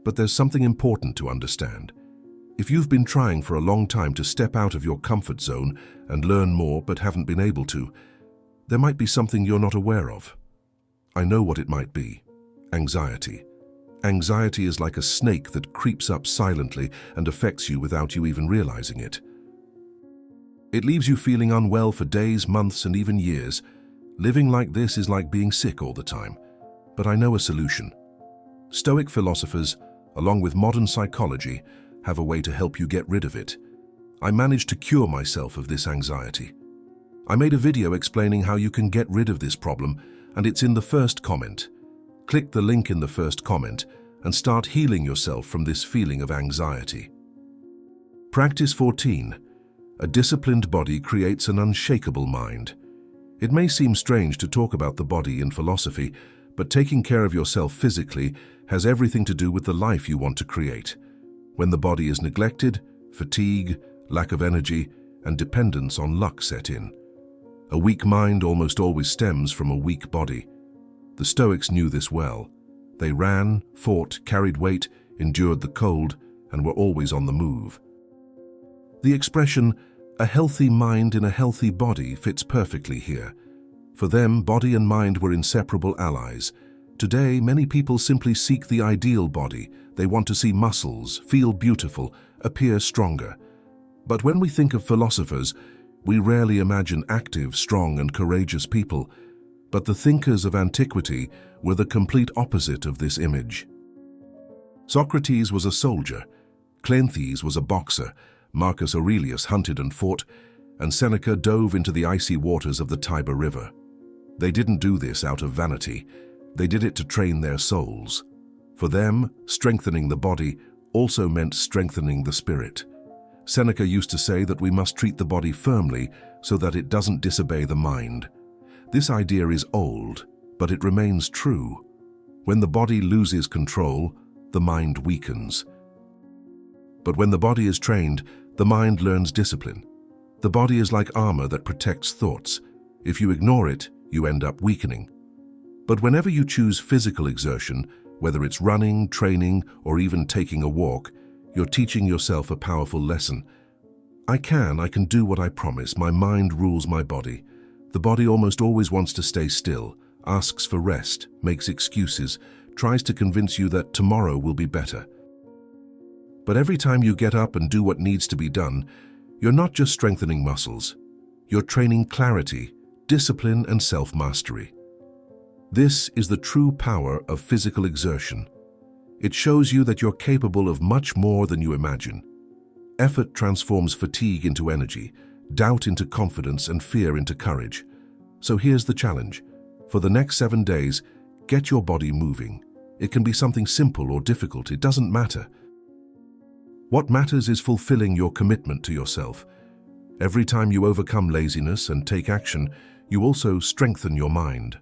But there's something important to understand. If you've been trying for a long time to step out of your comfort zone and learn more but haven't been able to, there might be something you're not aware of. I know what it might be. Anxiety. Anxiety is like a snake that creeps up silently and affects you without you even realizing it. It leaves you feeling unwell for days, months, and even years. Living like this is like being sick all the time. But I know a solution. Stoic philosophers, along with modern psychology, have a way to help you get rid of it. I managed to cure myself of this anxiety. I made a video explaining how you can get rid of this problem, and it's in the first comment. Click the link in the first comment and start healing yourself from this feeling of anxiety. Practice 14. A disciplined body creates an unshakable mind. It may seem strange to talk about the body in philosophy, but taking care of yourself physically has everything to do with the life you want to create. When the body is neglected, fatigue, lack of energy, and dependence on luck set in. A weak mind almost always stems from a weak body. The Stoics knew this well. They ran, fought, carried weight, endured the cold, and were always on the move. The expression, "a healthy mind in a healthy body," fits perfectly here. For them, body and mind were inseparable allies. Today, many people simply seek the ideal body. They want to see muscles, feel beautiful, appear stronger. But when we think of philosophers, we rarely imagine active, strong, and courageous people. But the thinkers of antiquity were the complete opposite of this image. Socrates was a soldier, Cleanthes was a boxer, Marcus Aurelius hunted and fought, and Seneca dove into the icy waters of the Tiber River. They didn't do this out of vanity. They did it to train their souls. For them, strengthening the body also meant strengthening the spirit. Seneca used to say that we must treat the body firmly so that it doesn't disobey the mind. This idea is old, but it remains true. When the body loses control, the mind weakens. But when the body is trained, the mind learns discipline. The body is like armor that protects thoughts. If you ignore it, you end up weakening. But whenever you choose physical exertion, whether it's running, training, or even taking a walk, you're teaching yourself a powerful lesson. I can do what I promise. My mind rules my body. The body almost always wants to stay still, asks for rest, makes excuses, tries to convince you that tomorrow will be better. But every time you get up and do what needs to be done, you're not just strengthening muscles. You're training clarity, discipline, and self-mastery. This is the true power of physical exertion. It shows you that you're capable of much more than you imagine. Effort transforms fatigue into energy, doubt into confidence, and fear into courage. So here's the challenge. For the next 7 days, get your body moving. It can be something simple or difficult, it doesn't matter. What matters is fulfilling your commitment to yourself. Every time you overcome laziness and take action, you also strengthen your mind.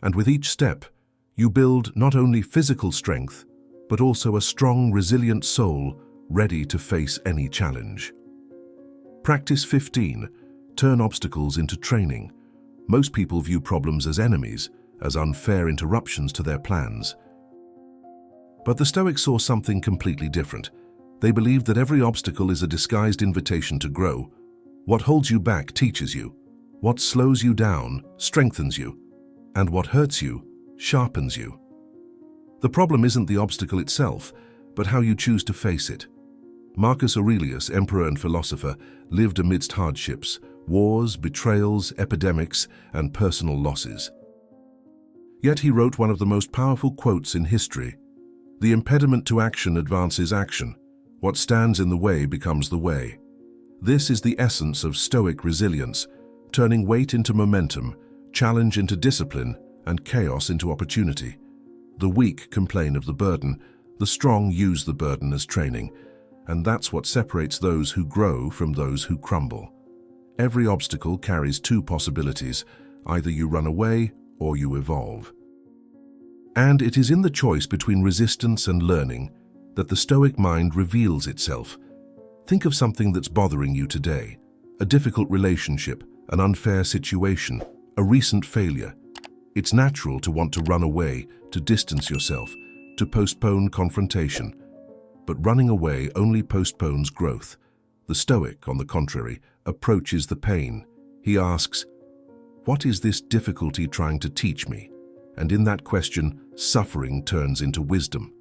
And with each step, you build not only physical strength, but also a strong, resilient soul ready to face any challenge. Practice 15. Turn obstacles into training. Most people view problems as enemies, as unfair interruptions to their plans. But the Stoics saw something completely different. They believed that every obstacle is a disguised invitation to grow. What holds you back teaches you. What slows you down strengthens you. And what hurts you sharpens you. The problem isn't the obstacle itself, but how you choose to face it. Marcus Aurelius, emperor and philosopher, lived amidst hardships, wars, betrayals, epidemics, and personal losses. Yet he wrote one of the most powerful quotes in history: "The impediment to action advances action. What stands in the way becomes the way." This is the essence of Stoic resilience, turning weight into momentum, challenge into discipline, and chaos into opportunity. The weak complain of the burden, the strong use the burden as training, and that's what separates those who grow from those who crumble. Every obstacle carries two possibilities: either you run away or you evolve. And it is in the choice between resistance and learning that the Stoic mind reveals itself. Think of something that's bothering you today: a difficult relationship, an unfair situation, a recent failure. It's natural to want to run away, to distance yourself, to postpone confrontation. But running away only postpones growth. The Stoic, on the contrary, approaches the pain. He asks, "What is this difficulty trying to teach me?" And in that question, suffering turns into wisdom.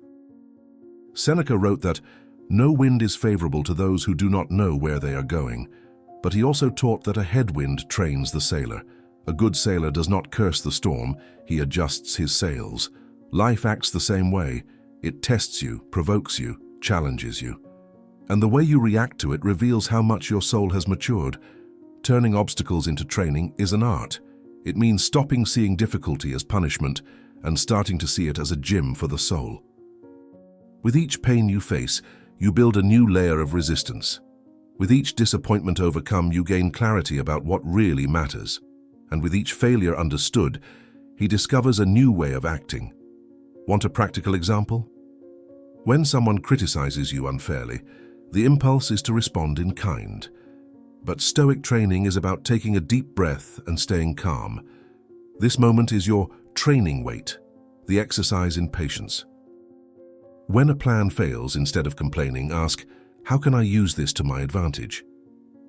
Seneca wrote that, "No wind is favorable to those who do not know where they are going." But he also taught that a headwind trains the sailor. A good sailor does not curse the storm, he adjusts his sails. Life acts the same way. It tests you, provokes you, challenges you. And the way you react to it reveals how much your soul has matured. Turning obstacles into training is an art. It means stopping seeing difficulty as punishment and starting to see it as a gym for the soul. With each pain you face, you build a new layer of resistance. With each disappointment overcome, you gain clarity about what really matters. And with each failure understood, he discovers a new way of acting. Want a practical example? When someone criticizes you unfairly, the impulse is to respond in kind. But Stoic training is about taking a deep breath and staying calm. This moment is your training weight, the exercise in patience. When a plan fails, instead of complaining, ask, "How can I use this to my advantage?"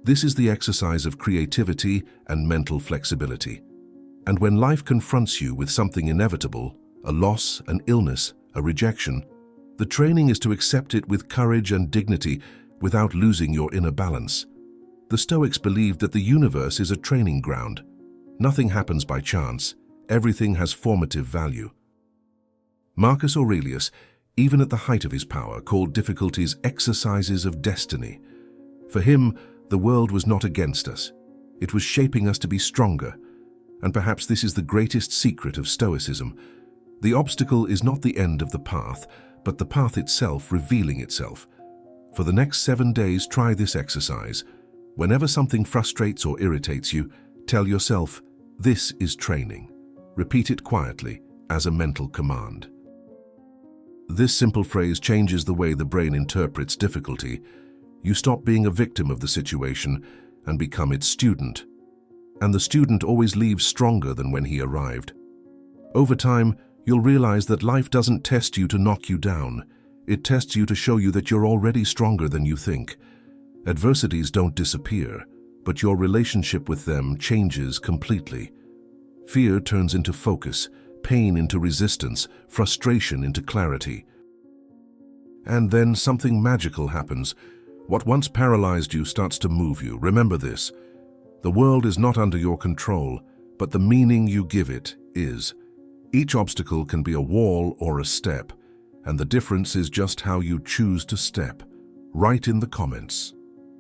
This is the exercise of creativity and mental flexibility. And when life confronts you with something inevitable, a loss, an illness, a rejection, the training is to accept it with courage and dignity without losing your inner balance. The Stoics believed that the universe is a training ground. Nothing happens by chance. Everything has formative value. Marcus Aurelius, even at the height of his power, called difficulties exercises of destiny. For him, the world was not against us. It was shaping us to be stronger. And perhaps this is the greatest secret of Stoicism. The obstacle is not the end of the path, but the path itself revealing itself. For the next 7 days, try this exercise. Whenever something frustrates or irritates you, tell yourself, "This is training." Repeat it quietly, as a mental command. This simple phrase changes the way the brain interprets difficulty. You stop being a victim of the situation and become its student. And the student always leaves stronger than when he arrived. Over time, you'll realize that life doesn't test you to knock you down. It tests you to show you that you're already stronger than you think. Adversities don't disappear, but your relationship with them changes completely. Fear turns into focus, pain into resistance, frustration into clarity. And then something magical happens. What once paralyzed you starts to move you. Remember this: the world is not under your control, but the meaning you give it is. Each obstacle can be a wall or a step, and the difference is just how you choose to step. Write in the comments.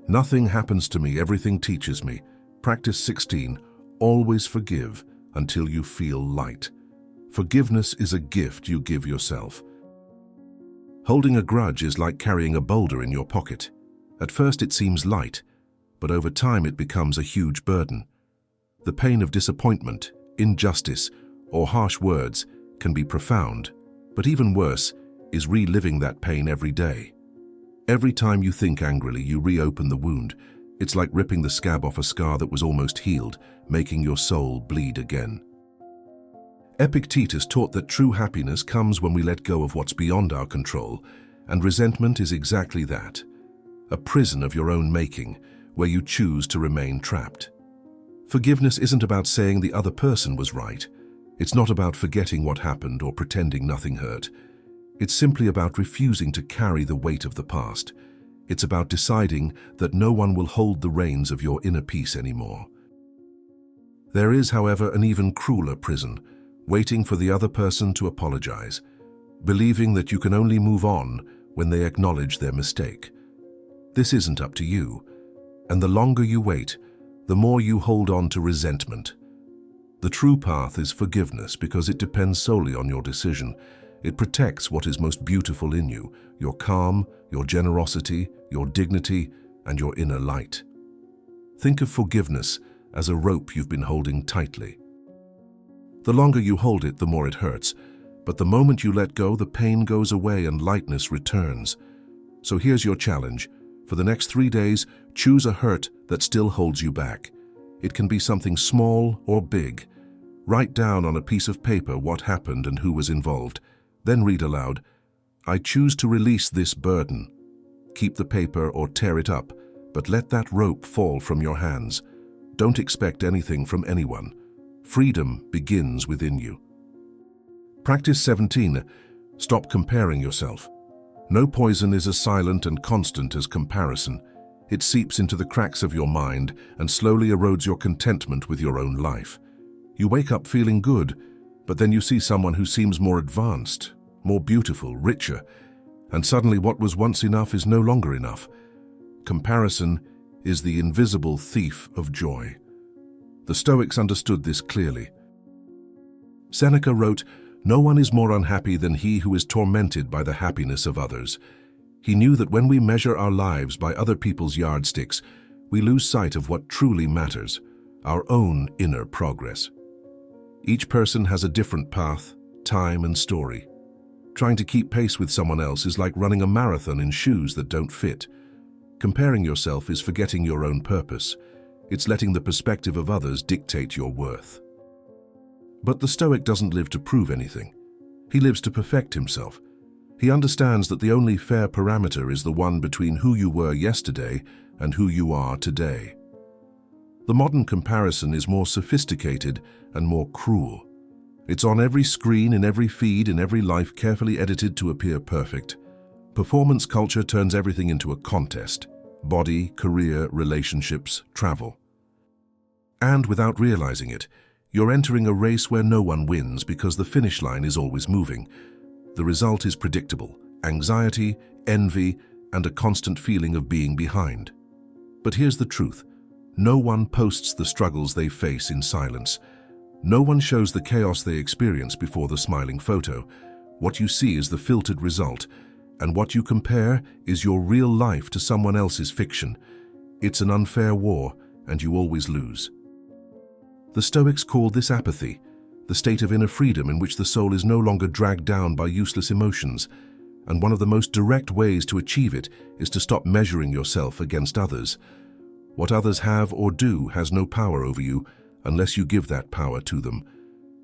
Nothing happens to me, everything teaches me. Practice 16. Always forgive until you feel light. Forgiveness is a gift you give yourself. Holding a grudge is like carrying a boulder in your pocket. At first it seems light, but over time it becomes a huge burden. The pain of disappointment, injustice, or harsh words can be profound, but even worse is reliving that pain every day. Every time you think angrily, you reopen the wound. It's like ripping the scab off a scar that was almost healed, making your soul bleed again. Epictetus taught that true happiness comes when we let go of what's beyond our control, and resentment is exactly that. A prison of your own making, where you choose to remain trapped. Forgiveness isn't about saying the other person was right. It's not about forgetting what happened or pretending nothing hurt. It's simply about refusing to carry the weight of the past. It's about deciding that no one will hold the reins of your inner peace anymore. There is, however, an even crueler prison, waiting for the other person to apologize, believing that you can only move on when they acknowledge their mistake. This isn't up to you, and the longer you wait, the more you hold on to resentment. The true path is forgiveness because it depends solely on your decision. It protects what is most beautiful in you, your calm, your generosity, your dignity, and your inner light. Think of forgiveness as a rope you've been holding tightly. The longer you hold it, the more it hurts, But the moment you let go, the pain goes away and lightness returns. So here's your challenge. For the next 3 days, choose a hurt that still holds you back. It can be something small or big. Write down on a piece of paper what happened and who was involved. Then read aloud, "I choose to release this burden." Keep the paper or tear it up, but let that rope fall from your hands. Don't expect anything from anyone. Freedom begins within you. Practice 17. Stop comparing yourself. No poison is as silent and constant as comparison. It seeps into the cracks of your mind and slowly erodes your contentment with your own life. You wake up feeling good, but then you see someone who seems more advanced, more beautiful, richer, and suddenly what was once enough is no longer enough. Comparison is the invisible thief of joy. The Stoics understood this clearly. Seneca wrote, "No one is more unhappy than he who is tormented by the happiness of others." He knew that when we measure our lives by other people's yardsticks, we lose sight of what truly matters, our own inner progress. Each person has a different path, time, and story. Trying to keep pace with someone else is like running a marathon in shoes that don't fit. Comparing yourself is forgetting your own purpose. It's letting the perspective of others dictate your worth. But the Stoic doesn't live to prove anything. He lives to perfect himself. He understands that the only fair parameter is the one between who you were yesterday and who you are today. The modern comparison is more sophisticated and more cruel. It's on every screen, in every feed, in every life, carefully edited to appear perfect. Performance culture turns everything into a contest: body, career, relationships, travel. And without realizing it, you're entering a race where no one wins because the finish line is always moving. The result is predictable: anxiety, envy, and a constant feeling of being behind. But here's the truth. No one posts the struggles they face in silence. No one shows the chaos they experience before the smiling photo. What you see is the filtered result, and what you compare is your real life to someone else's fiction. It's an unfair war, and you always lose. The Stoics called this apathy, the state of inner freedom in which the soul is no longer dragged down by useless emotions. And one of the most direct ways to achieve it is to stop measuring yourself against others. What others have or do has no power over you unless you give that power to them.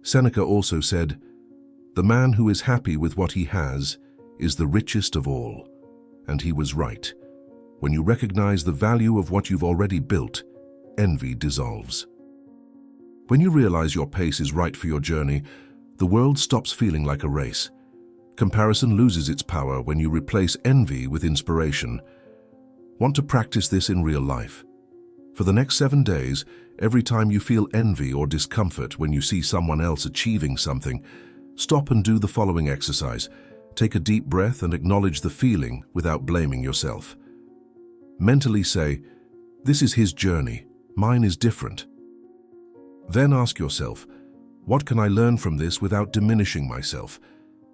Seneca also said, "The man who is happy with what he has is the richest of all." And he was right. When you recognize the value of what you've already built, envy dissolves. When you realize your pace is right for your journey, the world stops feeling like a race. Comparison loses its power when you replace envy with inspiration. Want to practice this in real life? For the next 7 days, every time you feel envy or discomfort when you see someone else achieving something, stop and do the following exercise. Take a deep breath and acknowledge the feeling without blaming yourself. Mentally say, "This is his journey, mine is different." Then ask yourself, what can I learn from this without diminishing myself?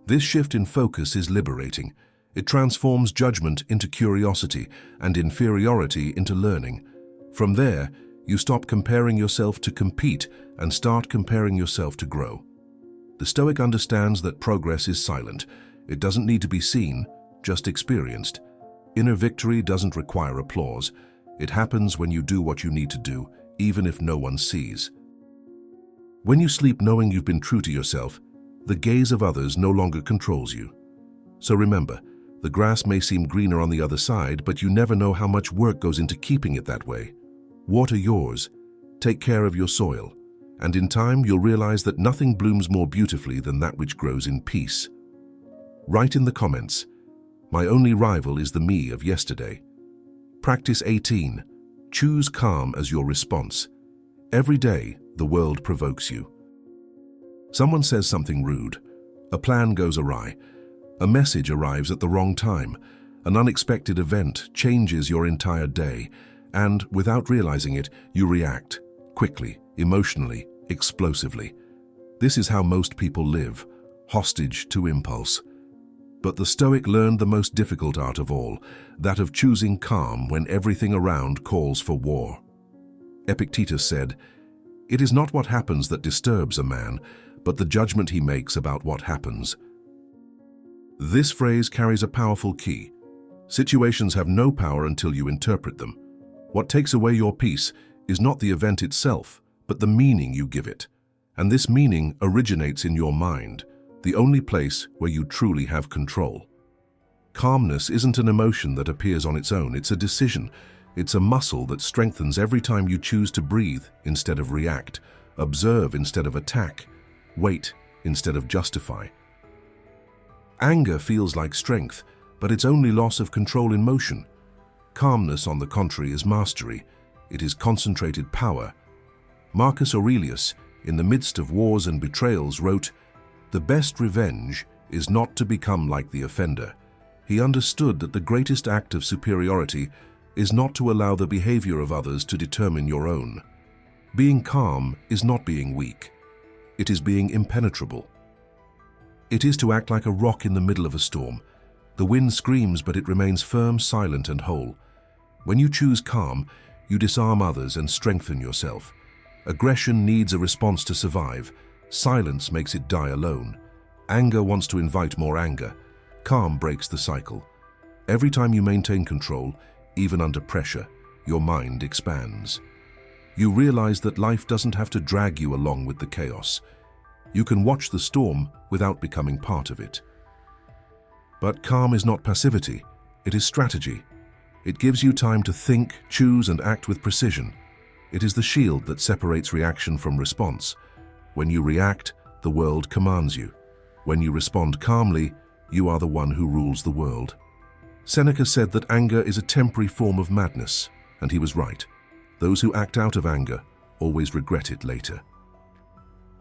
This shift in focus is liberating. It transforms judgment into curiosity and inferiority into learning. From there, you stop comparing yourself to compete and start comparing yourself to grow. The Stoic understands that progress is silent. It doesn't need to be seen, just experienced. Inner victory doesn't require applause. It happens when you do what you need to do, even if no one sees. When you sleep knowing you've been true to yourself, the gaze of others no longer controls you. So remember, the grass may seem greener on the other side, but you never know how much work goes into keeping it that way. Water yours, take care of your soil, and in time you'll realize that nothing blooms more beautifully than that which grows in peace. Write in the comments, "My only rival is the me of yesterday." Practice 18. Choose calm as your response. Every day, the world provokes you. Someone says something rude. A plan goes awry. A message arrives at the wrong time. An unexpected event changes your entire day. And, without realizing it, you react, quickly, emotionally, explosively. This is how most people live, hostage to impulse. But the Stoic learned the most difficult art of all, that of choosing calm when everything around calls for war. Epictetus said, "It is not what happens that disturbs a man, but the judgment he makes about what happens. This phrase carries a powerful key. Situations have no power until you interpret them. What takes away your peace is not the event itself, but the meaning you give it. And this meaning originates in your mind, the only place where you truly have control. Calmness isn't an emotion that appears on its own, it's a decision. It's a muscle that strengthens every time you choose to breathe instead of react, observe instead of attack, wait instead of justify. Anger feels like strength, but it's only loss of control in motion. Calmness, on the contrary, is mastery. It is concentrated power. Marcus Aurelius, in the midst of wars and betrayals, wrote, "The best revenge is not to become like the offender." He understood that the greatest act of superiority is not to allow the behavior of others to determine your own. Being calm is not being weak. It is being impenetrable. It is to act like a rock in the middle of a storm. The wind screams, but it remains firm, silent, and whole. When you choose calm, you disarm others and strengthen yourself. Aggression needs a response to survive. Silence makes it die alone. Anger wants to invite more anger. Calm breaks the cycle. Every time you maintain control, even under pressure, your mind expands. You realize that life doesn't have to drag you along with the chaos. You can watch the storm without becoming part of it. But calm is not passivity, it is strategy. It gives you time to think, choose, and act with precision. It is the shield that separates reaction from response. When you react, the world commands you. When you respond calmly, you are the one who rules the world. Seneca said that anger is a temporary form of madness, and he was right. Those who act out of anger always regret it later.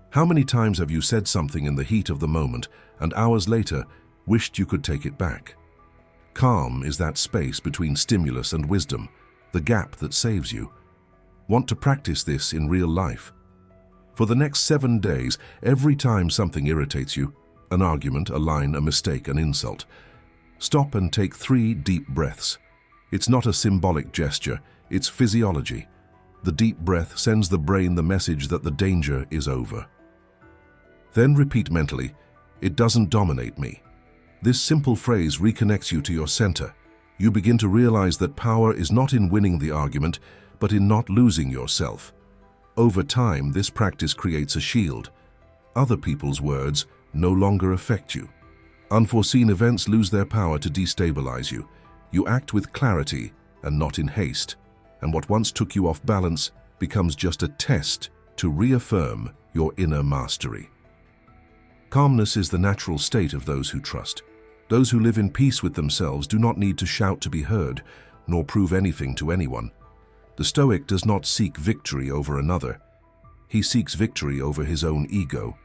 How many times have you said something in the heat of the moment and hours later wished you could take it back? Calm is that space between stimulus and wisdom, the gap that saves you. Want to practice this in real life? For the next 7 days, every time something irritates you, an argument, a line, a mistake, an insult, stop and take 3 deep breaths. It's not a symbolic gesture, it's physiology. The deep breath sends the brain the message that the danger is over. Then repeat mentally, "It doesn't dominate me." This simple phrase reconnects you to your center. You begin to realize that power is not in winning the argument, but in not losing yourself. Over time, this practice creates a shield. Other people's words no longer affect you. Unforeseen events lose their power to destabilize you. You act with clarity and not in haste, and what once took you off balance becomes just a test to reaffirm your inner mastery. Calmness is the natural state of those who trust. Those who live in peace with themselves do not need to shout to be heard, nor prove anything to anyone. The Stoic does not seek victory over another. He seeks victory over his own ego.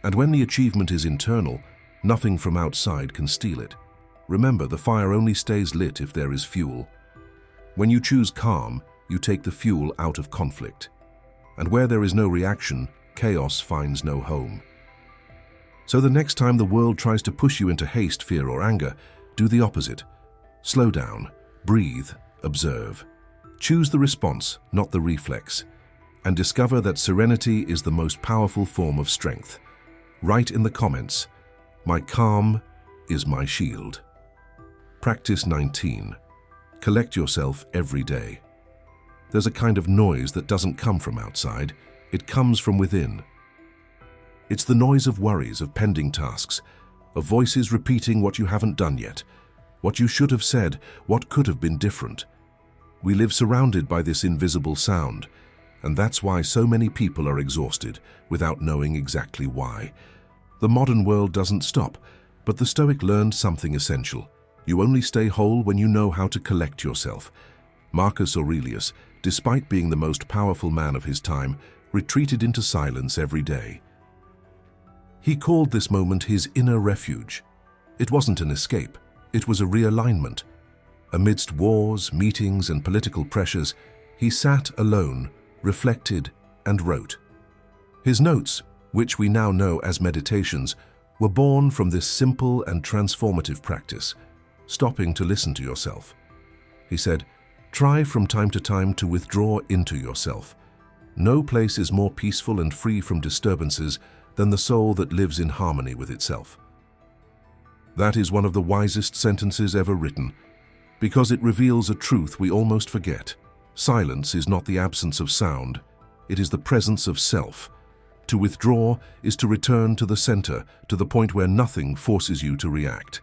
And when the achievement is internal, nothing from outside can steal it. Remember, the fire only stays lit if there is fuel. When you choose calm, you take the fuel out of conflict. And where there is no reaction, chaos finds no home. So the next time the world tries to push you into haste, fear, or anger, do the opposite. Slow down, breathe, observe. Choose the response, not the reflex, and discover that serenity is the most powerful form of strength. Write in the comments, "My calm is my shield." Practice 19. Collect yourself every day. There's a kind of noise that doesn't come from outside, it comes from within. It's the noise of worries, of pending tasks, of voices repeating what you haven't done yet, what you should have said, what could have been different. We live surrounded by this invisible sound, and that's why so many people are exhausted without knowing exactly why. The modern world doesn't stop, but the Stoic learned something essential. You only stay whole when you know how to collect yourself. Marcus Aurelius, despite being the most powerful man of his time, retreated into silence every day. He called this moment his inner refuge. It wasn't an escape, it was a realignment. Amidst wars, meetings, and political pressures, he sat alone, reflected, and wrote. His notes, which we now know as meditations, were born from this simple and transformative practice, stopping to listen to yourself. He said, "Try from time to time to withdraw into yourself. No place is more peaceful and free from disturbances than the soul that lives in harmony with itself. That is one of the wisest sentences ever written, because it reveals a truth we almost forget. Silence is not the absence of sound, it is the presence of self. To withdraw is to return to the center, to the point where nothing forces you to react.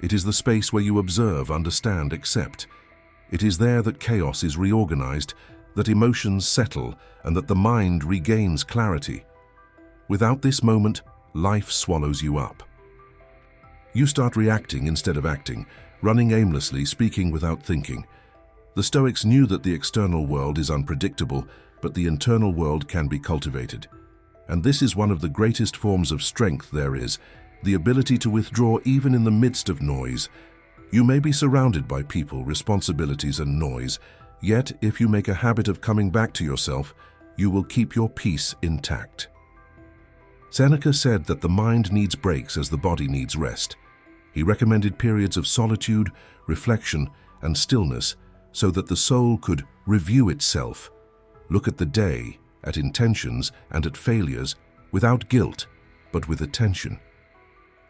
It is the space where you observe, understand, accept. It is there that chaos is reorganized, that emotions settle, and that the mind regains clarity. Without this moment, life swallows you up. You start reacting instead of acting, running aimlessly, speaking without thinking. The Stoics knew that the external world is unpredictable, but the internal world can be cultivated. And this is one of the greatest forms of strength there is, the ability to withdraw even in the midst of noise. You may be surrounded by people, responsibilities, and noise, yet if you make a habit of coming back to yourself, you will keep your peace intact. Seneca said that the mind needs breaks as the body needs rest. He recommended periods of solitude, reflection, and stillness so that the soul could review itself, look at the day, at intentions, and at failures without guilt, but with attention.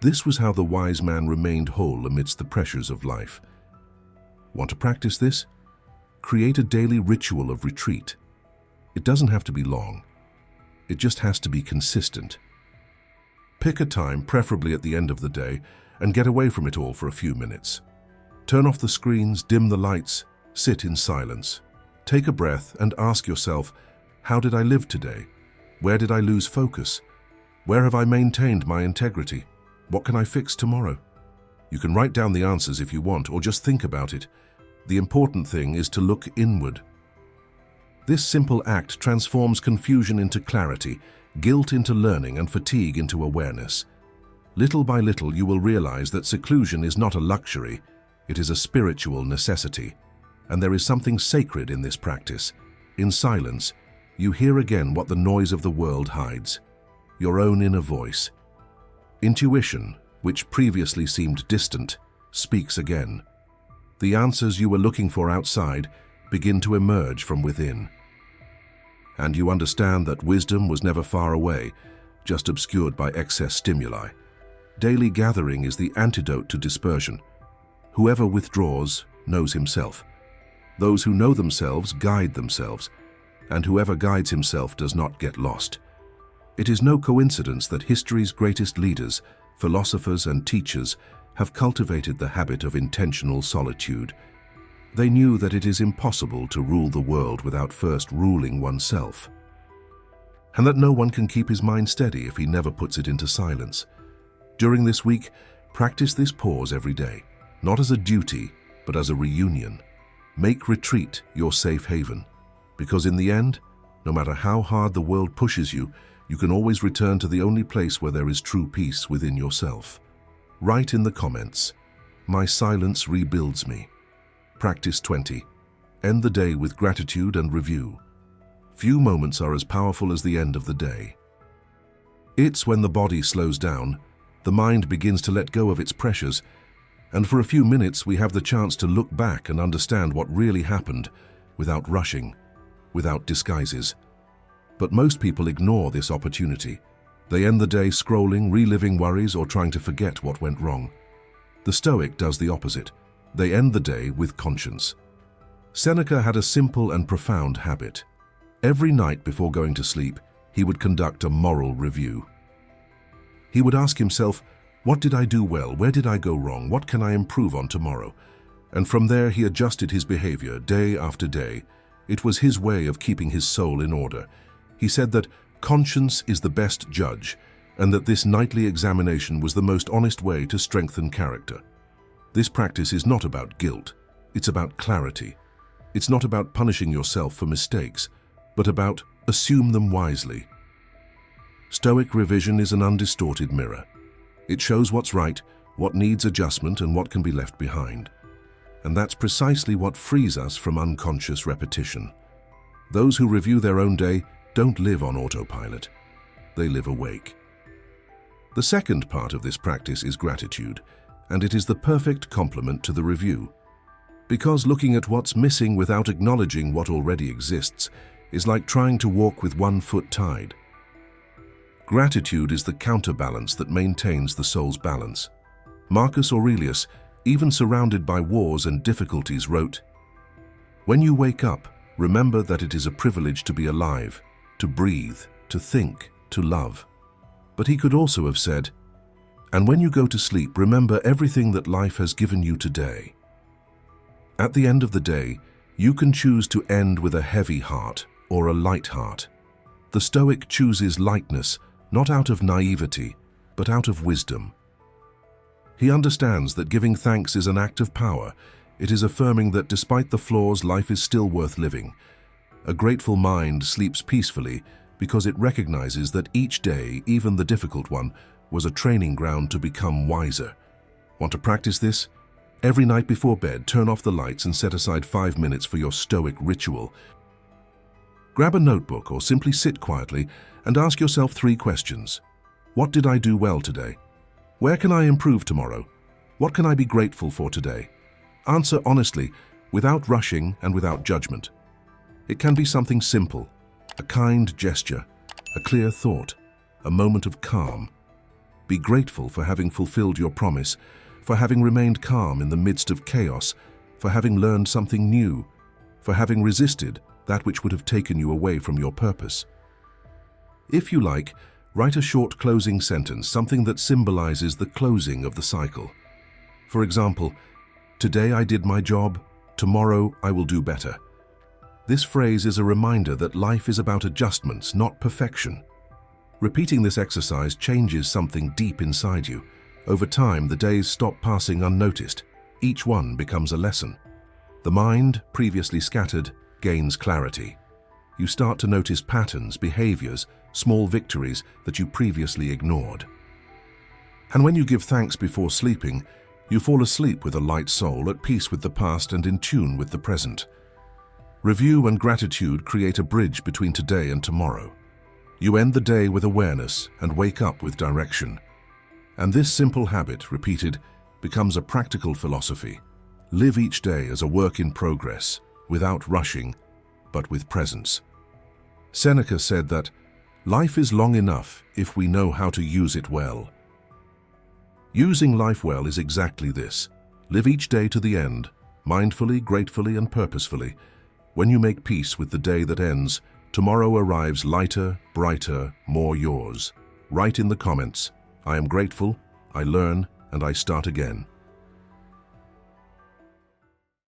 This was how the wise man remained whole amidst the pressures of life. Want to practice this? Create a daily ritual of retreat. It doesn't have to be long. It just has to be consistent. Pick a time, preferably at the end of the day, and get away from it all for a few minutes. Turn off the screens, dim the lights, sit in silence. Take a breath and ask yourself, how did I live today? Where did I lose focus? Where have I maintained my integrity? What can I fix tomorrow? You can write down the answers if you want, or just think about it. The important thing is to look inward. This simple act transforms confusion into clarity, guilt into learning, and fatigue into awareness. Little by little, you will realize that seclusion is not a luxury, it is a spiritual necessity. And there is something sacred in this practice. In silence, you hear again what the noise of the world hides, your own inner voice. Intuition, which previously seemed distant, speaks again. The answers you were looking for outside begin to emerge from within. And you understand that wisdom was never far away, just obscured by excess stimuli. Daily gathering is the antidote to dispersion. Whoever withdraws knows himself. Those who know themselves guide themselves, and whoever guides himself does not get lost. It is no coincidence that history's greatest leaders, philosophers, and teachers have cultivated the habit of intentional solitude. They knew that it is impossible to rule the world without first ruling oneself, and that no one can keep his mind steady if he never puts it into silence. During this week, practice this pause every day, not as a duty, but as a reunion. Make retreat your safe haven, because in the end, no matter how hard the world pushes you, you can always return to the only place where there is true peace within yourself. Write in the comments, "My silence rebuilds me." Practice 20. End the day with gratitude and review. Few moments are as powerful as the end of the day. It's when the body slows down, the mind begins to let go of its pressures, and for a few minutes we have the chance to look back and understand what really happened without rushing, without disguises. But most people ignore this opportunity. They end the day scrolling, reliving worries, or trying to forget what went wrong. The Stoic does the opposite. They end the day with conscience. Seneca had a simple and profound habit. Every night before going to sleep, he would conduct a moral review. He would ask himself, what did I do well? Where did I go wrong? What can I improve on tomorrow? And from there he adjusted his behavior day after day. It was his way of keeping his soul in order. He said that conscience is the best judge, and that this nightly examination was the most honest way to strengthen character. This practice is not about guilt, it's about clarity. It's not about punishing yourself for mistakes, but about assume them wisely. Stoic revision is an undistorted mirror. It shows what's right, what needs adjustment, and what can be left behind. And that's precisely what frees us from unconscious repetition. Those who review their own day don't live on autopilot. They live awake. The second part of this practice is gratitude, and it is the perfect complement to the review. Because looking at what's missing without acknowledging what already exists is like trying to walk with one foot tied. Gratitude is the counterbalance that maintains the soul's balance. Marcus Aurelius, even surrounded by wars and difficulties, wrote, "When you wake up, remember that it is a privilege to be alive, to breathe, to think, to love." But he could also have said, "And when you go to sleep, remember everything that life has given you today." At the end of the day, you can choose to end with a heavy heart or a light heart. The Stoic chooses lightness, not out of naivety, but out of wisdom. He understands that giving thanks is an act of power. It is affirming that despite the flaws, life is still worth living. A grateful mind sleeps peacefully because it recognizes that each day, even the difficult one, was a training ground to become wiser. Want to practice this? Every night before bed, turn off the lights and set aside 5 minutes for your Stoic ritual. Grab a notebook or simply sit quietly and ask yourself 3 questions. What did I do well today? Where can I improve tomorrow? What can I be grateful for today? Answer honestly, without rushing and without judgment. It can be something simple, a kind gesture, a clear thought, a moment of calm. Be grateful for having fulfilled your promise, for having remained calm in the midst of chaos, for having learned something new, for having resisted that which would have taken you away from your purpose. If you like, write a short closing sentence, something that symbolizes the closing of the cycle. For example, "Today I did my job, tomorrow I will do better." This phrase is a reminder that life is about adjustments, not perfection. Repeating this exercise changes something deep inside you. Over time, the days stop passing unnoticed. Each one becomes a lesson. The mind, previously scattered, gains clarity. You start to notice patterns, behaviors, small victories that you previously ignored. And when you give thanks before sleeping, you fall asleep with a light soul, at peace with the past and in tune with the present. Review and gratitude create a bridge between today and tomorrow. You end the day with awareness and wake up with direction. And this simple habit, repeated, becomes a practical philosophy. Live each day as a work in progress, without rushing, but with presence. Seneca said that, "Life is long enough if we know how to use it well." Using life well is exactly this. Live each day to the end, mindfully, gratefully, and purposefully. When you make peace with the day that ends, tomorrow arrives lighter, brighter, more yours. Write in the comments, "I am grateful, I learn, and I start again."